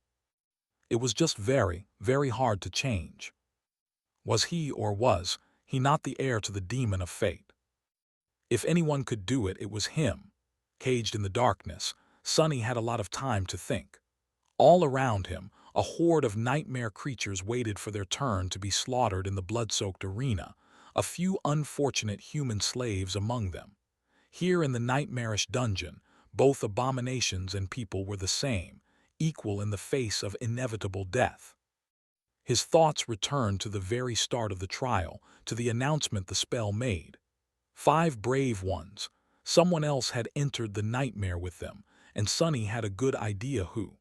It was just very, very hard to change. Was he or was he not the heir to the demon of fate? If anyone could do it, it was him. Caged in the darkness, Sonny had a lot of time to think. All around him, a horde of nightmare creatures waited for their turn to be slaughtered in the blood-soaked arena, a few unfortunate human slaves among them. Here in the nightmarish dungeon, both abominations and people were the same, equal in the face of inevitable death. His thoughts returned to the very start of the trial, to the announcement the spell made. 5 brave ones. Someone else had entered the nightmare with them, and Sonny had a good idea who.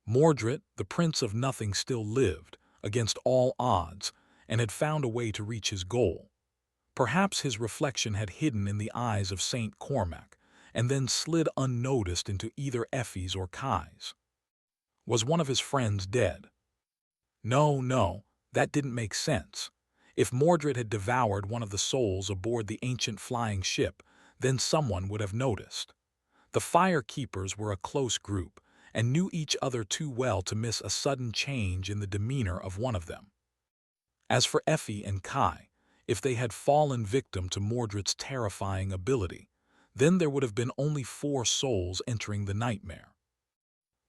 Mordred, the Prince of Nothing, still lived, against all odds, and had found a way to reach his goal. Perhaps his reflection had hidden in the eyes of Saint Cormac, and then slid unnoticed into either Effie's or Kai's. Was one of his friends dead? No, that didn't make sense. If Mordred had devoured one of the souls aboard the ancient flying ship, then someone would have noticed. The Fire Keepers were a close group, and knew each other too well to miss a sudden change in the demeanor of one of them. As for Effie and Kai, if they had fallen victim to Mordred's terrifying ability, then there would have been only 4 souls entering the nightmare.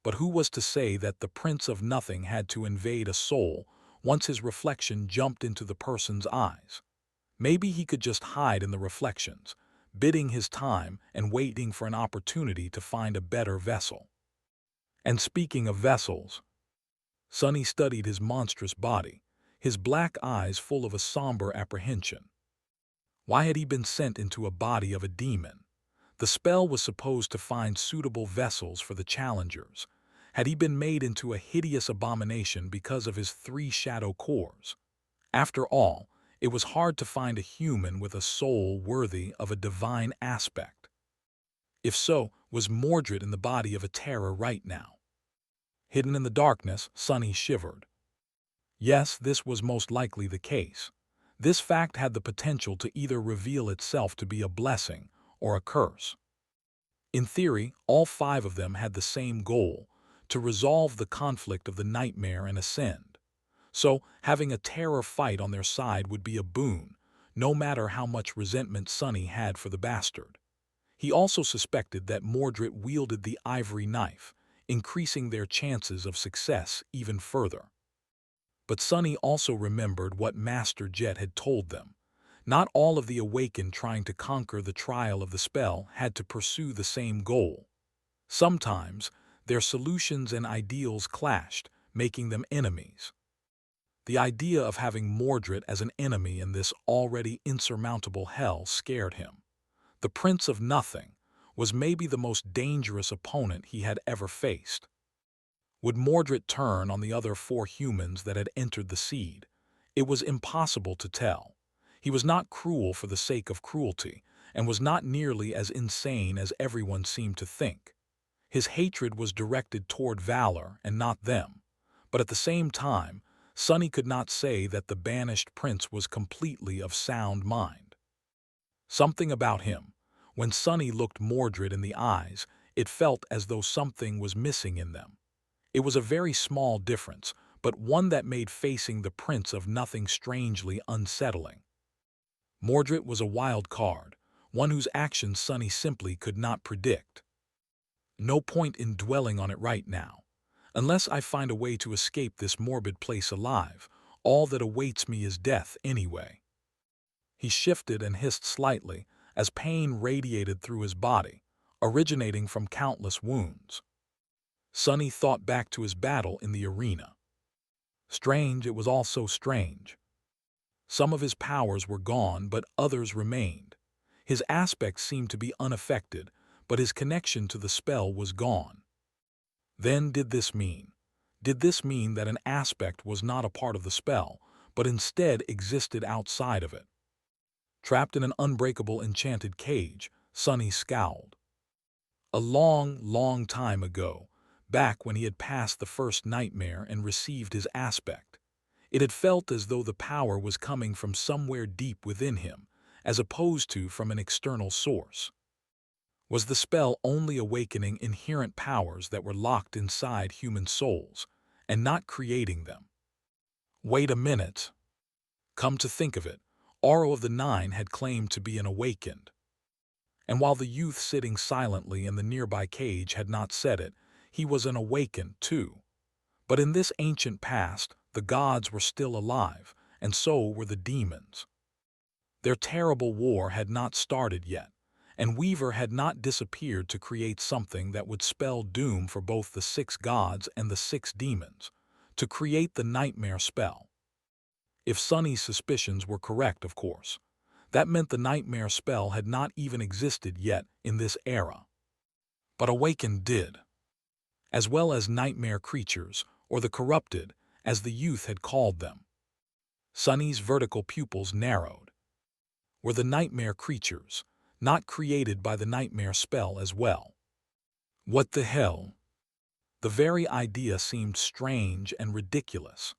But who was to say that the Prince of Nothing had to invade a soul once his reflection jumped into the person's eyes? Maybe he could just hide in the reflections, biding his time and waiting for an opportunity to find a better vessel. And speaking of vessels, Sonny studied his monstrous body, his black eyes full of a somber apprehension. Why had he been sent into a body of a demon? The spell was supposed to find suitable vessels for the challengers. Had he been made into a hideous abomination because of his 3 shadow cores? After all, it was hard to find a human with a soul worthy of a divine aspect. If so, was Mordred in the body of a terror right now? Hidden in the darkness, Sonny shivered. Yes, this was most likely the case. This fact had the potential to either reveal itself to be a blessing or a curse. In theory, all 5 of them had the same goal, to resolve the conflict of the nightmare and ascend. So, having a terror fight on their side would be a boon, no matter how much resentment Sonny had for the bastard. He also suspected that Mordred wielded the ivory knife, increasing their chances of success even further. But Sunny also remembered what Master Jet had told them. Not all of the awakened trying to conquer the trial of the spell had to pursue the same goal. Sometimes, their solutions and ideals clashed, making them enemies. The idea of having Mordred as an enemy in this already insurmountable hell scared him. The Prince of Nothing was maybe the most dangerous opponent he had ever faced. Would Mordred turn on the other 4 humans that had entered the seed? It was impossible to tell. He was not cruel for the sake of cruelty, and was not nearly as insane as everyone seemed to think. His hatred was directed toward Valor and not them. But at the same time, Sunny could not say that the banished prince was completely of sound mind. Something about him. When Sunny looked Mordred in the eyes, it felt as though something was missing in them. It was a very small difference, but one that made facing the Prince of Nothing strangely unsettling. Mordred was a wild card, one whose actions Sunny simply could not predict. No point in dwelling on it right now. Unless I find a way to escape this morbid place alive, all that awaits me is death anyway. He shifted and hissed slightly as pain radiated through his body, originating from countless wounds. Sunny thought back to his battle in the arena. Strange, it was all so strange. Some of his powers were gone, but others remained. His aspect seemed to be unaffected, but his connection to the spell was gone. Then did this mean? Did this mean that an aspect was not a part of the spell, but instead existed outside of it? Trapped in an unbreakable enchanted cage, Sunny scowled. A long, long time ago, back when he had passed the first nightmare and received his aspect, it had felt as though the power was coming from somewhere deep within him, as opposed to from an external source. Was the spell only awakening inherent powers that were locked inside human souls, and not creating them? Wait a minute. Come to think of it, Aro of the Nine had claimed to be an awakened. And while the youth sitting silently in the nearby cage had not said it, he was an awakened too. But in this ancient past, the gods were still alive, and so were the demons. Their terrible war had not started yet, and Weaver had not disappeared to create something that would spell doom for both the 6 gods and the 6 demons, to create the nightmare spell. If Sunny's suspicions were correct, of course. That meant the nightmare spell had not even existed yet in this era. But awakened did, as well as nightmare creatures, or the corrupted, as the youth had called them. Sunny's vertical pupils narrowed. Were the nightmare creatures not created by the nightmare spell as well? What the hell? The very idea seemed strange and ridiculous.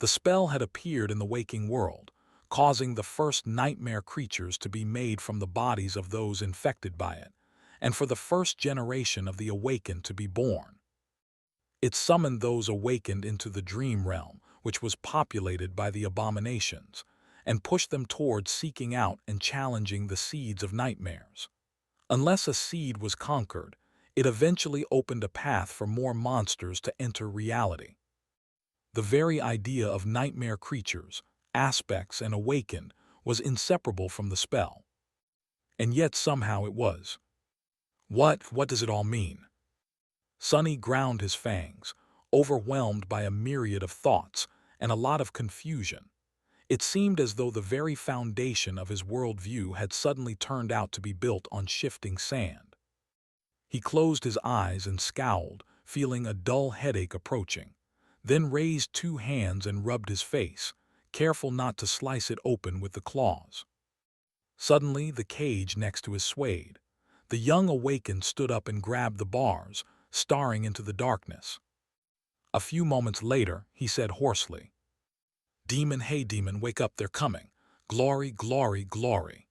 The spell had appeared in the waking world, causing the first nightmare creatures to be made from the bodies of those infected by it, and for the first generation of the awakened to be born. It summoned those awakened into the dream realm, which was populated by the abominations, and pushed them towards seeking out and challenging the seeds of nightmares. Unless a seed was conquered, it eventually opened a path for more monsters to enter reality. The very idea of nightmare creatures, aspects, and awakened was inseparable from the spell. And yet somehow it was. What does it all mean? Sunny ground his fangs, overwhelmed by a myriad of thoughts and a lot of confusion. It seemed as though the very foundation of his worldview had suddenly turned out to be built on shifting sand. He closed his eyes and scowled, feeling a dull headache approaching, then raised 2 hands and rubbed his face, careful not to slice it open with the claws. Suddenly, the cage next to his swayed. The young awakened stood up and grabbed the bars, staring into the darkness. A few moments later, he said hoarsely, "Demon, hey demon, wake up, they're coming. Glory, glory, glory."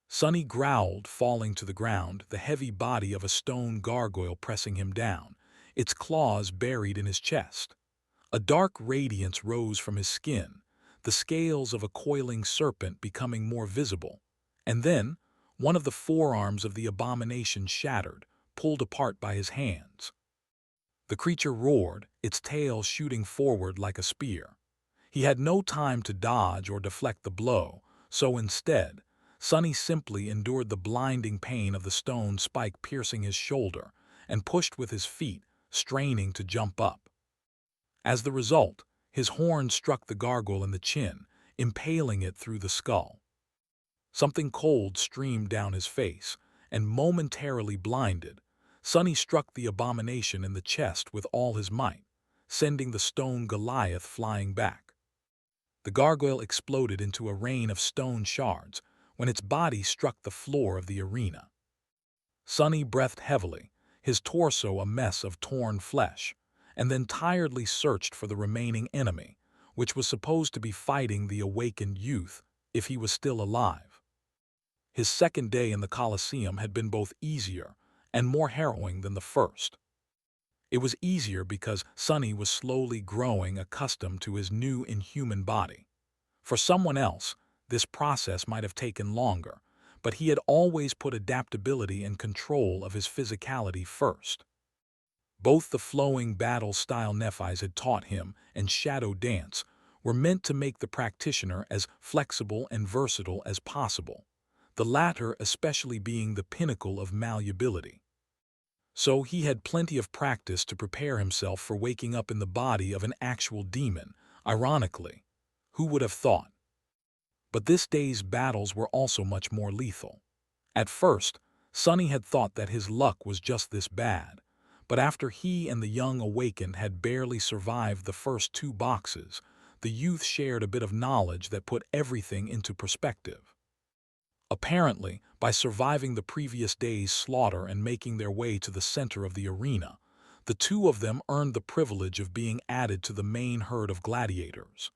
Sunny growled, falling to the ground, the heavy body of a stone gargoyle pressing him down, its claws buried in his chest. A dark radiance rose from his skin, the scales of a coiling serpent becoming more visible, and then one of the forearms of the abomination shattered, pulled apart by his hands. The creature roared, its tail shooting forward like a spear. He had no time to dodge or deflect the blow, so instead, Sonny simply endured the blinding pain of the stone spike piercing his shoulder and pushed with his feet, straining to jump up. As the result, his horn struck the gargoyle in the chin, impaling it through the skull. Something cold streamed down his face, and momentarily blinded, Sonny struck the abomination in the chest with all his might, sending the stone Goliath flying back. The gargoyle exploded into a rain of stone shards when its body struck the floor of the arena. Sonny breathed heavily, his torso a mess of torn flesh, and then tiredly searched for the remaining enemy, which was supposed to be fighting the awakened youth if he was still alive. His second day in the Colosseum had been both easier and more harrowing than the first. It was easier because Sonny was slowly growing accustomed to his new inhuman body. For someone else, this process might have taken longer, but he had always put adaptability and control of his physicality first. Both the flowing battle-style Nephis had taught him and shadow dance were meant to make the practitioner as flexible and versatile as possible, the latter especially being the pinnacle of malleability. So he had plenty of practice to prepare himself for waking up in the body of an actual demon, ironically. Who would have thought? But this day's battles were also much more lethal. At first, Sonny had thought that his luck was just this bad, but after he and the young awakened had barely survived the first 2 boxes, the youth shared a bit of knowledge that put everything into perspective. Apparently, by surviving the previous day's slaughter and making their way to the center of the arena, the 2 of them earned the privilege of being added to the main herd of gladiators.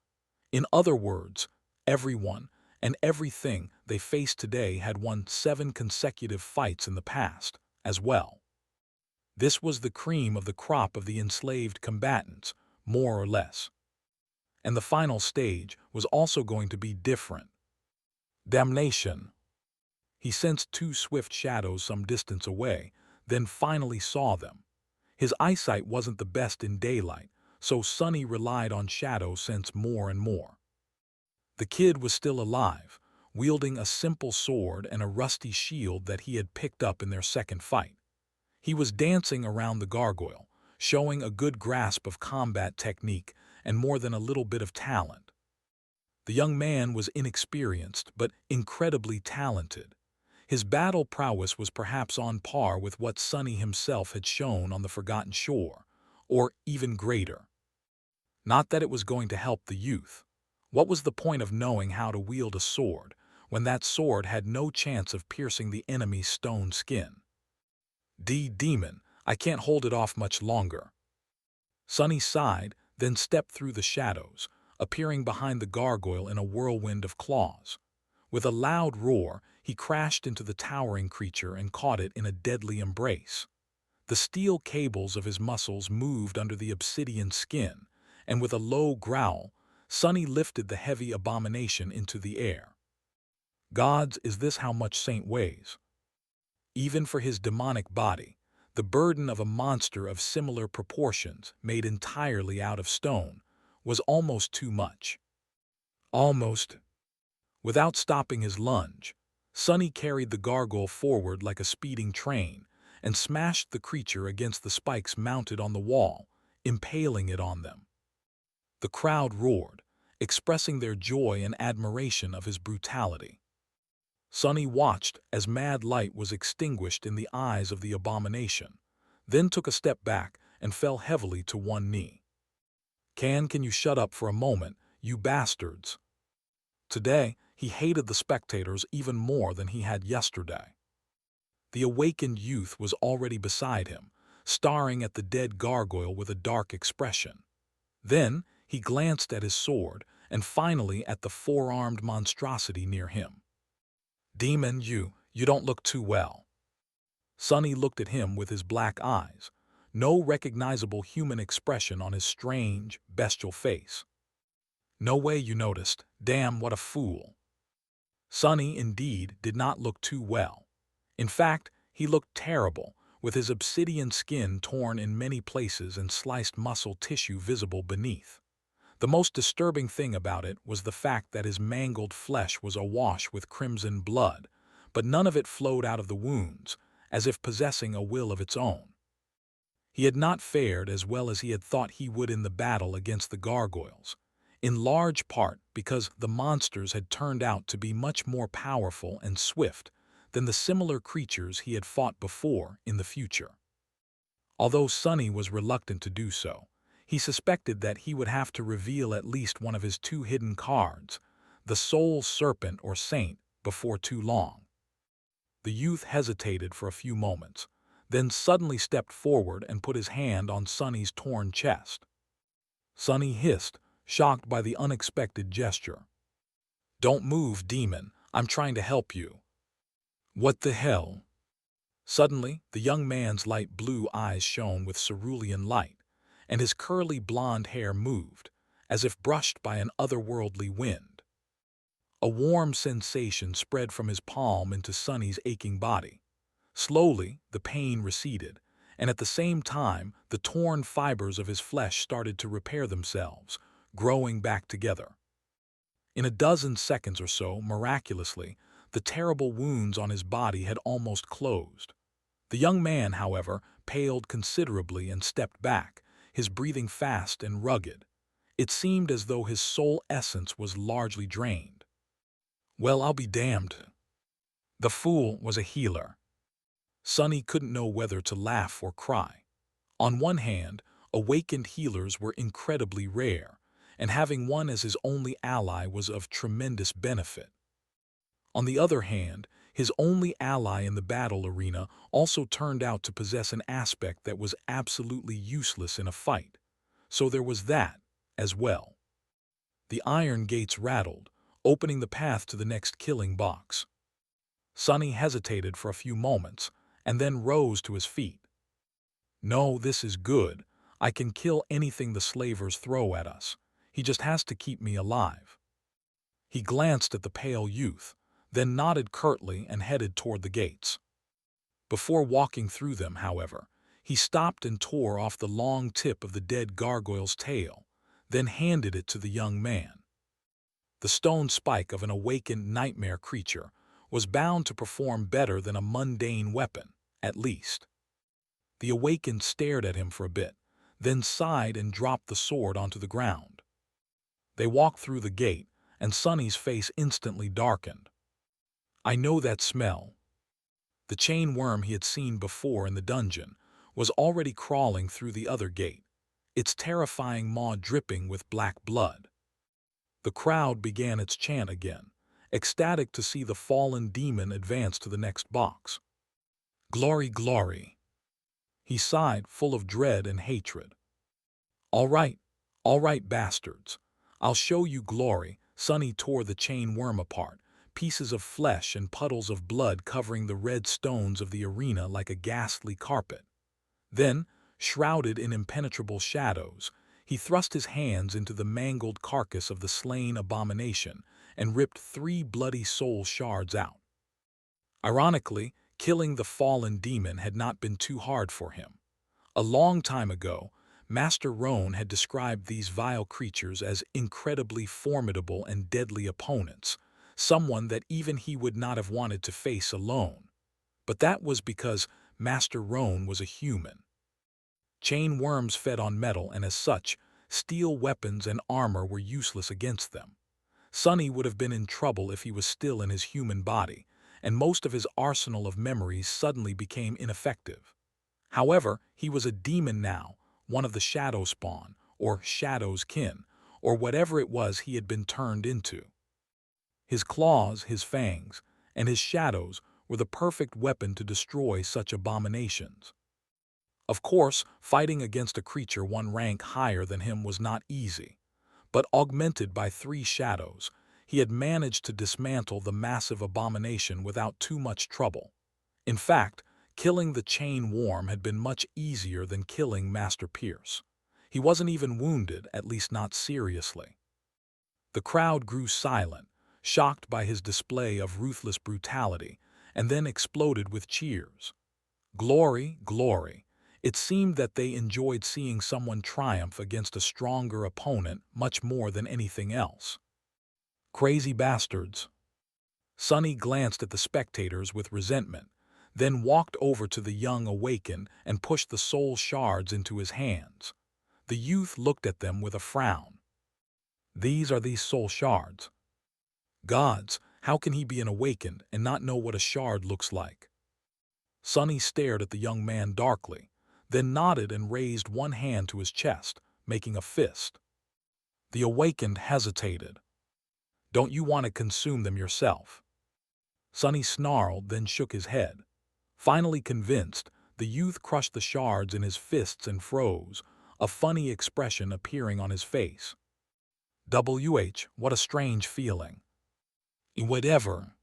In other words, everyone and everything they faced today had won 7 consecutive fights in the past, as well. This was the cream of the crop of the enslaved combatants, more or less. And the final stage was also going to be different. Damnation! He sensed 2 swift shadows some distance away, then finally saw them. His eyesight wasn't the best in daylight, so Sonny relied on shadow sense more and more. The kid was still alive, wielding a simple sword and a rusty shield that he had picked up in their second fight. He was dancing around the gargoyle, showing a good grasp of combat technique and more than a little bit of talent. The young man was inexperienced but incredibly talented. His battle prowess was perhaps on par with what Sonny himself had shown on the Forgotten Shore, or even greater. Not that it was going to help the youth. What was the point of knowing how to wield a sword when that sword had no chance of piercing the enemy's stone skin? Demon, I can't hold it off much longer. Sonny sighed, then stepped through the shadows, appearing behind the gargoyle in a whirlwind of claws. With a loud roar, he crashed into the towering creature and caught it in a deadly embrace. The steel cables of his muscles moved under the obsidian skin, and with a low growl, Sonny lifted the heavy abomination into the air. Gods, is this how much Saint weighs? Even for his demonic body, the burden of a monster of similar proportions, made entirely out of stone, was almost too much. Almost. Without stopping his lunge, Sonny carried the gargoyle forward like a speeding train and smashed the creature against the spikes mounted on the wall, impaling it on them. The crowd roared, expressing their joy and admiration of his brutality. Sonny watched as mad light was extinguished in the eyes of the abomination, then took a step back and fell heavily to one knee. Can you shut up for a moment, you bastards? Today, he hated the spectators even more than he had yesterday. The awakened youth was already beside him, staring at the dead gargoyle with a dark expression. Then, he glanced at his sword and finally at the 4-armed monstrosity near him. Demon, you don't look too well. Sonny looked at him with his black eyes, no recognizable human expression on his strange, bestial face. No way you noticed. Damn, what a fool. Sonny, indeed, did not look too well. In fact, he looked terrible, with his obsidian skin torn in many places and sliced muscle tissue visible beneath. The most disturbing thing about it was the fact that his mangled flesh was awash with crimson blood, but none of it flowed out of the wounds, as if possessing a will of its own. He had not fared as well as he had thought he would in the battle against the gargoyles, in large part because the monsters had turned out to be much more powerful and swift than the similar creatures he had fought before in the future. Although Sonny was reluctant to do so, he suspected that he would have to reveal at least one of his two hidden cards, the Soul Serpent or Saint, before too long. The youth hesitated for a few moments, then suddenly stepped forward and put his hand on Sonny's torn chest. Sonny hissed, shocked by the unexpected gesture. "Don't move, demon. I'm trying to help you." "What the hell?" Suddenly, the young man's light blue eyes shone with cerulean light, and his curly blonde hair moved, as if brushed by an otherworldly wind. A warm sensation spread from his palm into Sonny's aching body. Slowly, the pain receded, and at the same time, the torn fibers of his flesh started to repair themselves, growing back together. In a dozen seconds or so, miraculously, the terrible wounds on his body had almost closed. The young man, however, paled considerably and stepped back, his breathing fast and rugged. It seemed as though his soul essence was largely drained. "Well, I'll be damned." The fool was a healer. Sonny couldn't know whether to laugh or cry. On one hand, awakened healers were incredibly rare, and having one as his only ally was of tremendous benefit. On the other hand, his only ally in the battle arena also turned out to possess an aspect that was absolutely useless in a fight. So there was that, as well. The iron gates rattled, opening the path to the next killing box. Sonny hesitated for a few moments, and then rose to his feet. "No, this is good. I can kill anything the slavers throw at us. He just has to keep me alive." He glanced at the pale youth, then nodded curtly and headed toward the gates. Before walking through them, however, he stopped and tore off the long tip of the dead gargoyle's tail, then handed it to the young man. The stone spike of an awakened nightmare creature was bound to perform better than a mundane weapon, at least. The awakened stared at him for a bit, then sighed and dropped the sword onto the ground. They walked through the gate, and Sonny's face instantly darkened. "I know that smell." The chain worm he had seen before in the dungeon was already crawling through the other gate, its terrifying maw dripping with black blood. The crowd began its chant again, ecstatic to see the fallen demon advance to the next box. "Glory, glory." He sighed, full of dread and hatred. All right, bastards. I'll show you glory." Sonny tore the chain worm apart, pieces of flesh and puddles of blood covering the red stones of the arena like a ghastly carpet. Then, shrouded in impenetrable shadows, he thrust his hands into the mangled carcass of the slain abomination and ripped 3 bloody soul shards out. Ironically, killing the fallen demon had not been too hard for him. A long time ago, Master Roan had described these vile creatures as incredibly formidable and deadly opponents, someone that even he would not have wanted to face alone. But that was because Master Roan was a human. Chain worms fed on metal, and as such, steel weapons and armor were useless against them. Sonny would have been in trouble if he was still in his human body, and most of his arsenal of memories suddenly became ineffective. However, he was a demon now, one of the shadow spawn, or shadow's kin, or whatever it was he had been turned into. His claws, his fangs, and his shadows were the perfect weapon to destroy such abominations. Of course, fighting against a creature one rank higher than him was not easy, but augmented by 3 shadows, he had managed to dismantle the massive abomination without too much trouble. In fact, killing the chain worm had been much easier than killing Master Pierce. He wasn't even wounded, at least not seriously. The crowd grew silent, shocked by his display of ruthless brutality, and then exploded with cheers. Glory, glory. It seemed that they enjoyed seeing someone triumph against a stronger opponent much more than anything else. Crazy bastards. Sonny glanced at the spectators with resentment, then walked over to the young awakened and pushed the soul shards into his hands. The youth looked at them with a frown. These soul shards. Gods, how can he be an awakened and not know what a shard looks like? Sonny stared at the young man darkly, then nodded and raised one hand to his chest, making a fist. The awakened hesitated. Don't you want to consume them yourself? Sonny snarled, then shook his head. Finally convinced, the youth crushed the shards in his fists and froze, a funny expression appearing on his face. What a strange feeling. Whatever.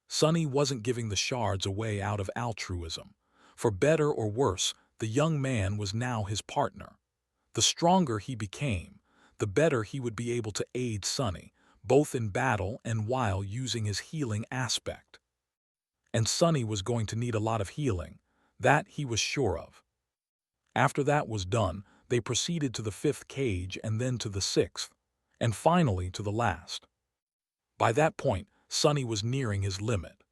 Sonny wasn't giving the shards away out of altruism. For better or worse, the young man was now his partner. The stronger he became, the better he would be able to aid Sonny, both in battle and while using his healing aspect. And Sonny was going to need a lot of healing, that he was sure of. After that was done, they proceeded to the 5th cage and then to the 6th, and finally to the last. By that point, Sonny was nearing his limit.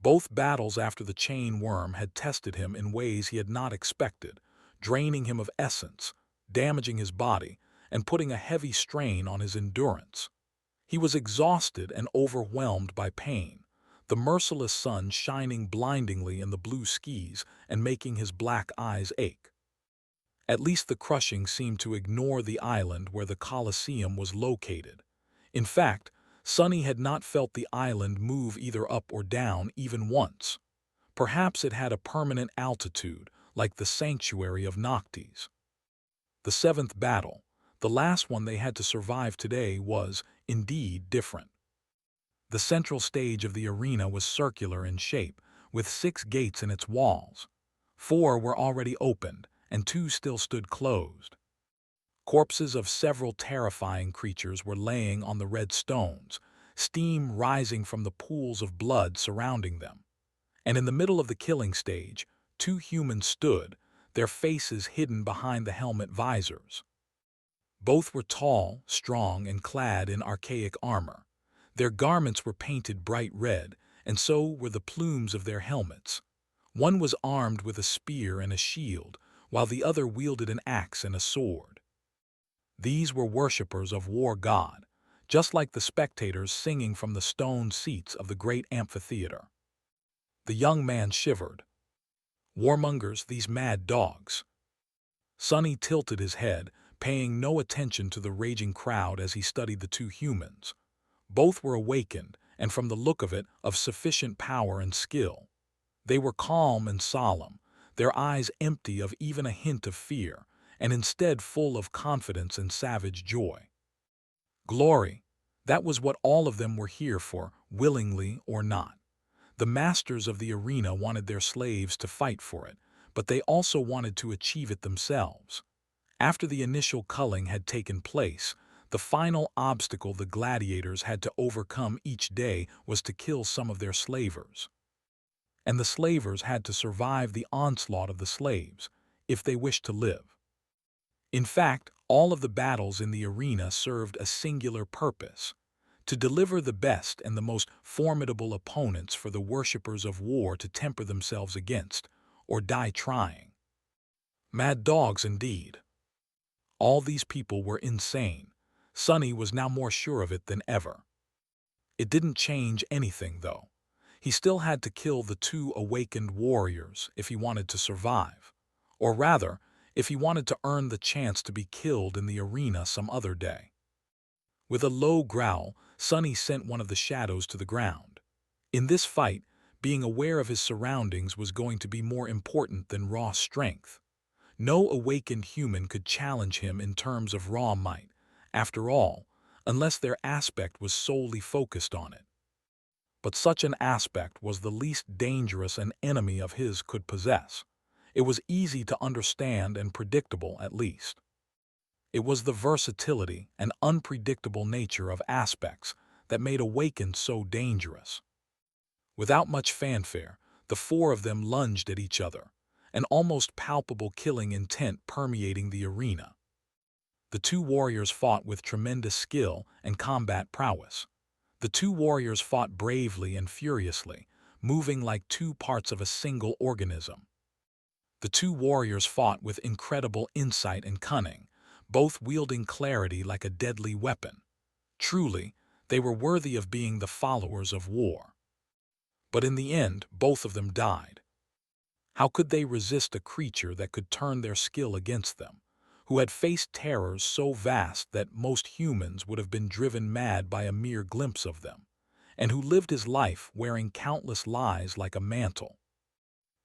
Both battles after the chain worm had tested him in ways he had not expected, draining him of essence, damaging his body, and putting a heavy strain on his endurance. He was exhausted and overwhelmed by pain, the merciless sun shining blindingly in the blue skies and making his black eyes ache. At least the crushing seemed to ignore the island where the Colosseum was located. In fact, Sonny had not felt the island move either up or down even once. Perhaps it had a permanent altitude, like the sanctuary of Noctis. The 7th battle, the last one they had to survive today, was, indeed, different. The central stage of the arena was circular in shape, with 6 gates in its walls. 4 were already opened, and 2 still stood closed. Corpses of several terrifying creatures were laying on the red stones, steam rising from the pools of blood surrounding them. And in the middle of the killing stage, 2 humans stood, their faces hidden behind the helmet visors. Both were tall, strong, and clad in archaic armor. Their garments were painted bright red, and so were the plumes of their helmets. One was armed with a spear and a shield, while the other wielded an axe and a sword. These were worshippers of war god, just like the spectators singing from the stone seats of the great amphitheater. The young man shivered. Warmongers, these mad dogs. Sonny tilted his head, paying no attention to the raging crowd as he studied the 2 humans. Both were awakened, and from the look of it, of sufficient power and skill. They were calm and solemn, their eyes empty of even a hint of fear, and instead full of confidence and savage joy. Glory, that was what all of them were here for, willingly or not. The masters of the arena wanted their slaves to fight for it, but they also wanted to achieve it themselves. After the initial culling had taken place, the final obstacle the gladiators had to overcome each day was to kill some of their slavers. And the slavers had to survive the onslaught of the slaves, if they wished to live. In fact, all of the battles in the arena served a singular purpose: to deliver the best and the most formidable opponents for the worshippers of war to temper themselves against, or die trying. Mad dogs indeed. All these people were insane. Sonny was now more sure of it than ever. It didn't change anything, though. He still had to kill the 2 awakened warriors if he wanted to survive. Or rather, if he wanted to earn the chance to be killed in the arena some other day. With a low growl, Sonny sent one of the shadows to the ground. In this fight, being aware of his surroundings was going to be more important than raw strength. No awakened human could challenge him in terms of raw might, after all, unless their aspect was solely focused on it. But such an aspect was the least dangerous an enemy of his could possess. It was easy to understand and predictable, at least. It was the versatility and unpredictable nature of aspects that made Awakened so dangerous. Without much fanfare, The four of them lunged at each other, an almost palpable killing intent permeating the arena. The two warriors fought with tremendous skill and combat prowess. The two warriors fought bravely and furiously, moving like two parts of a single organism. The two warriors fought with incredible insight and cunning, both wielding clarity like a deadly weapon. Truly, they were worthy of being the followers of war. But in the end, both of them died. How could they resist a creature that could turn their skill against them, who had faced terrors so vast that most humans would have been driven mad by a mere glimpse of them, and who lived his life wearing countless lies like a mantle?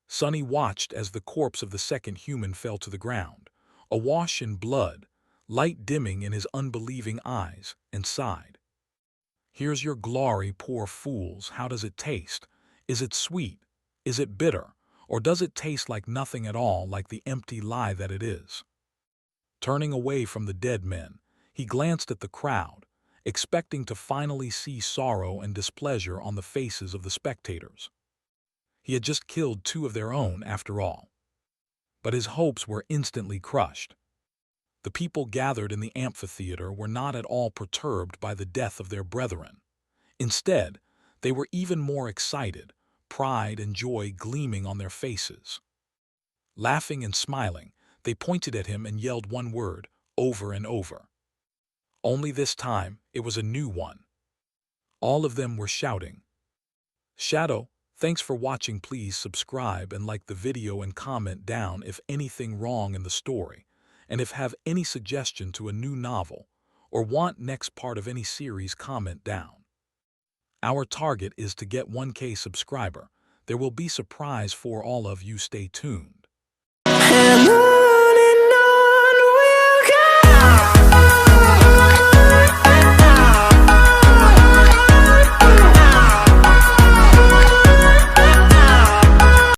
Sonny watched as the corpse of the second human fell to the ground, awash in blood, light dimming in his unbelieving eyes, and sighed. "Here's your glory, poor fools. How does it taste? Is it sweet? Is it bitter? Or does it taste like nothing at all, like the empty lie that it is?" Turning away from the dead men, he glanced at the crowd, expecting to finally see sorrow and displeasure on the faces of the spectators. He had just killed two of their own, after all. But his hopes were instantly crushed. The people gathered in the amphitheater were not at all perturbed by the death of their brethren. Instead, they were even more excited, pride and joy gleaming on their faces. Laughing and smiling, they pointed at him and yelled one word, over and over. Only this time, it was a new one. All of them were shouting, "Shadow, thanks for watching. Please subscribe and like the video and comment down if anything wrong in the story, and if have any suggestion to a new novel, or want next part of any series, comment down. Our target is to get 1K subscriber. There will be surprise for all of you. Stay tuned."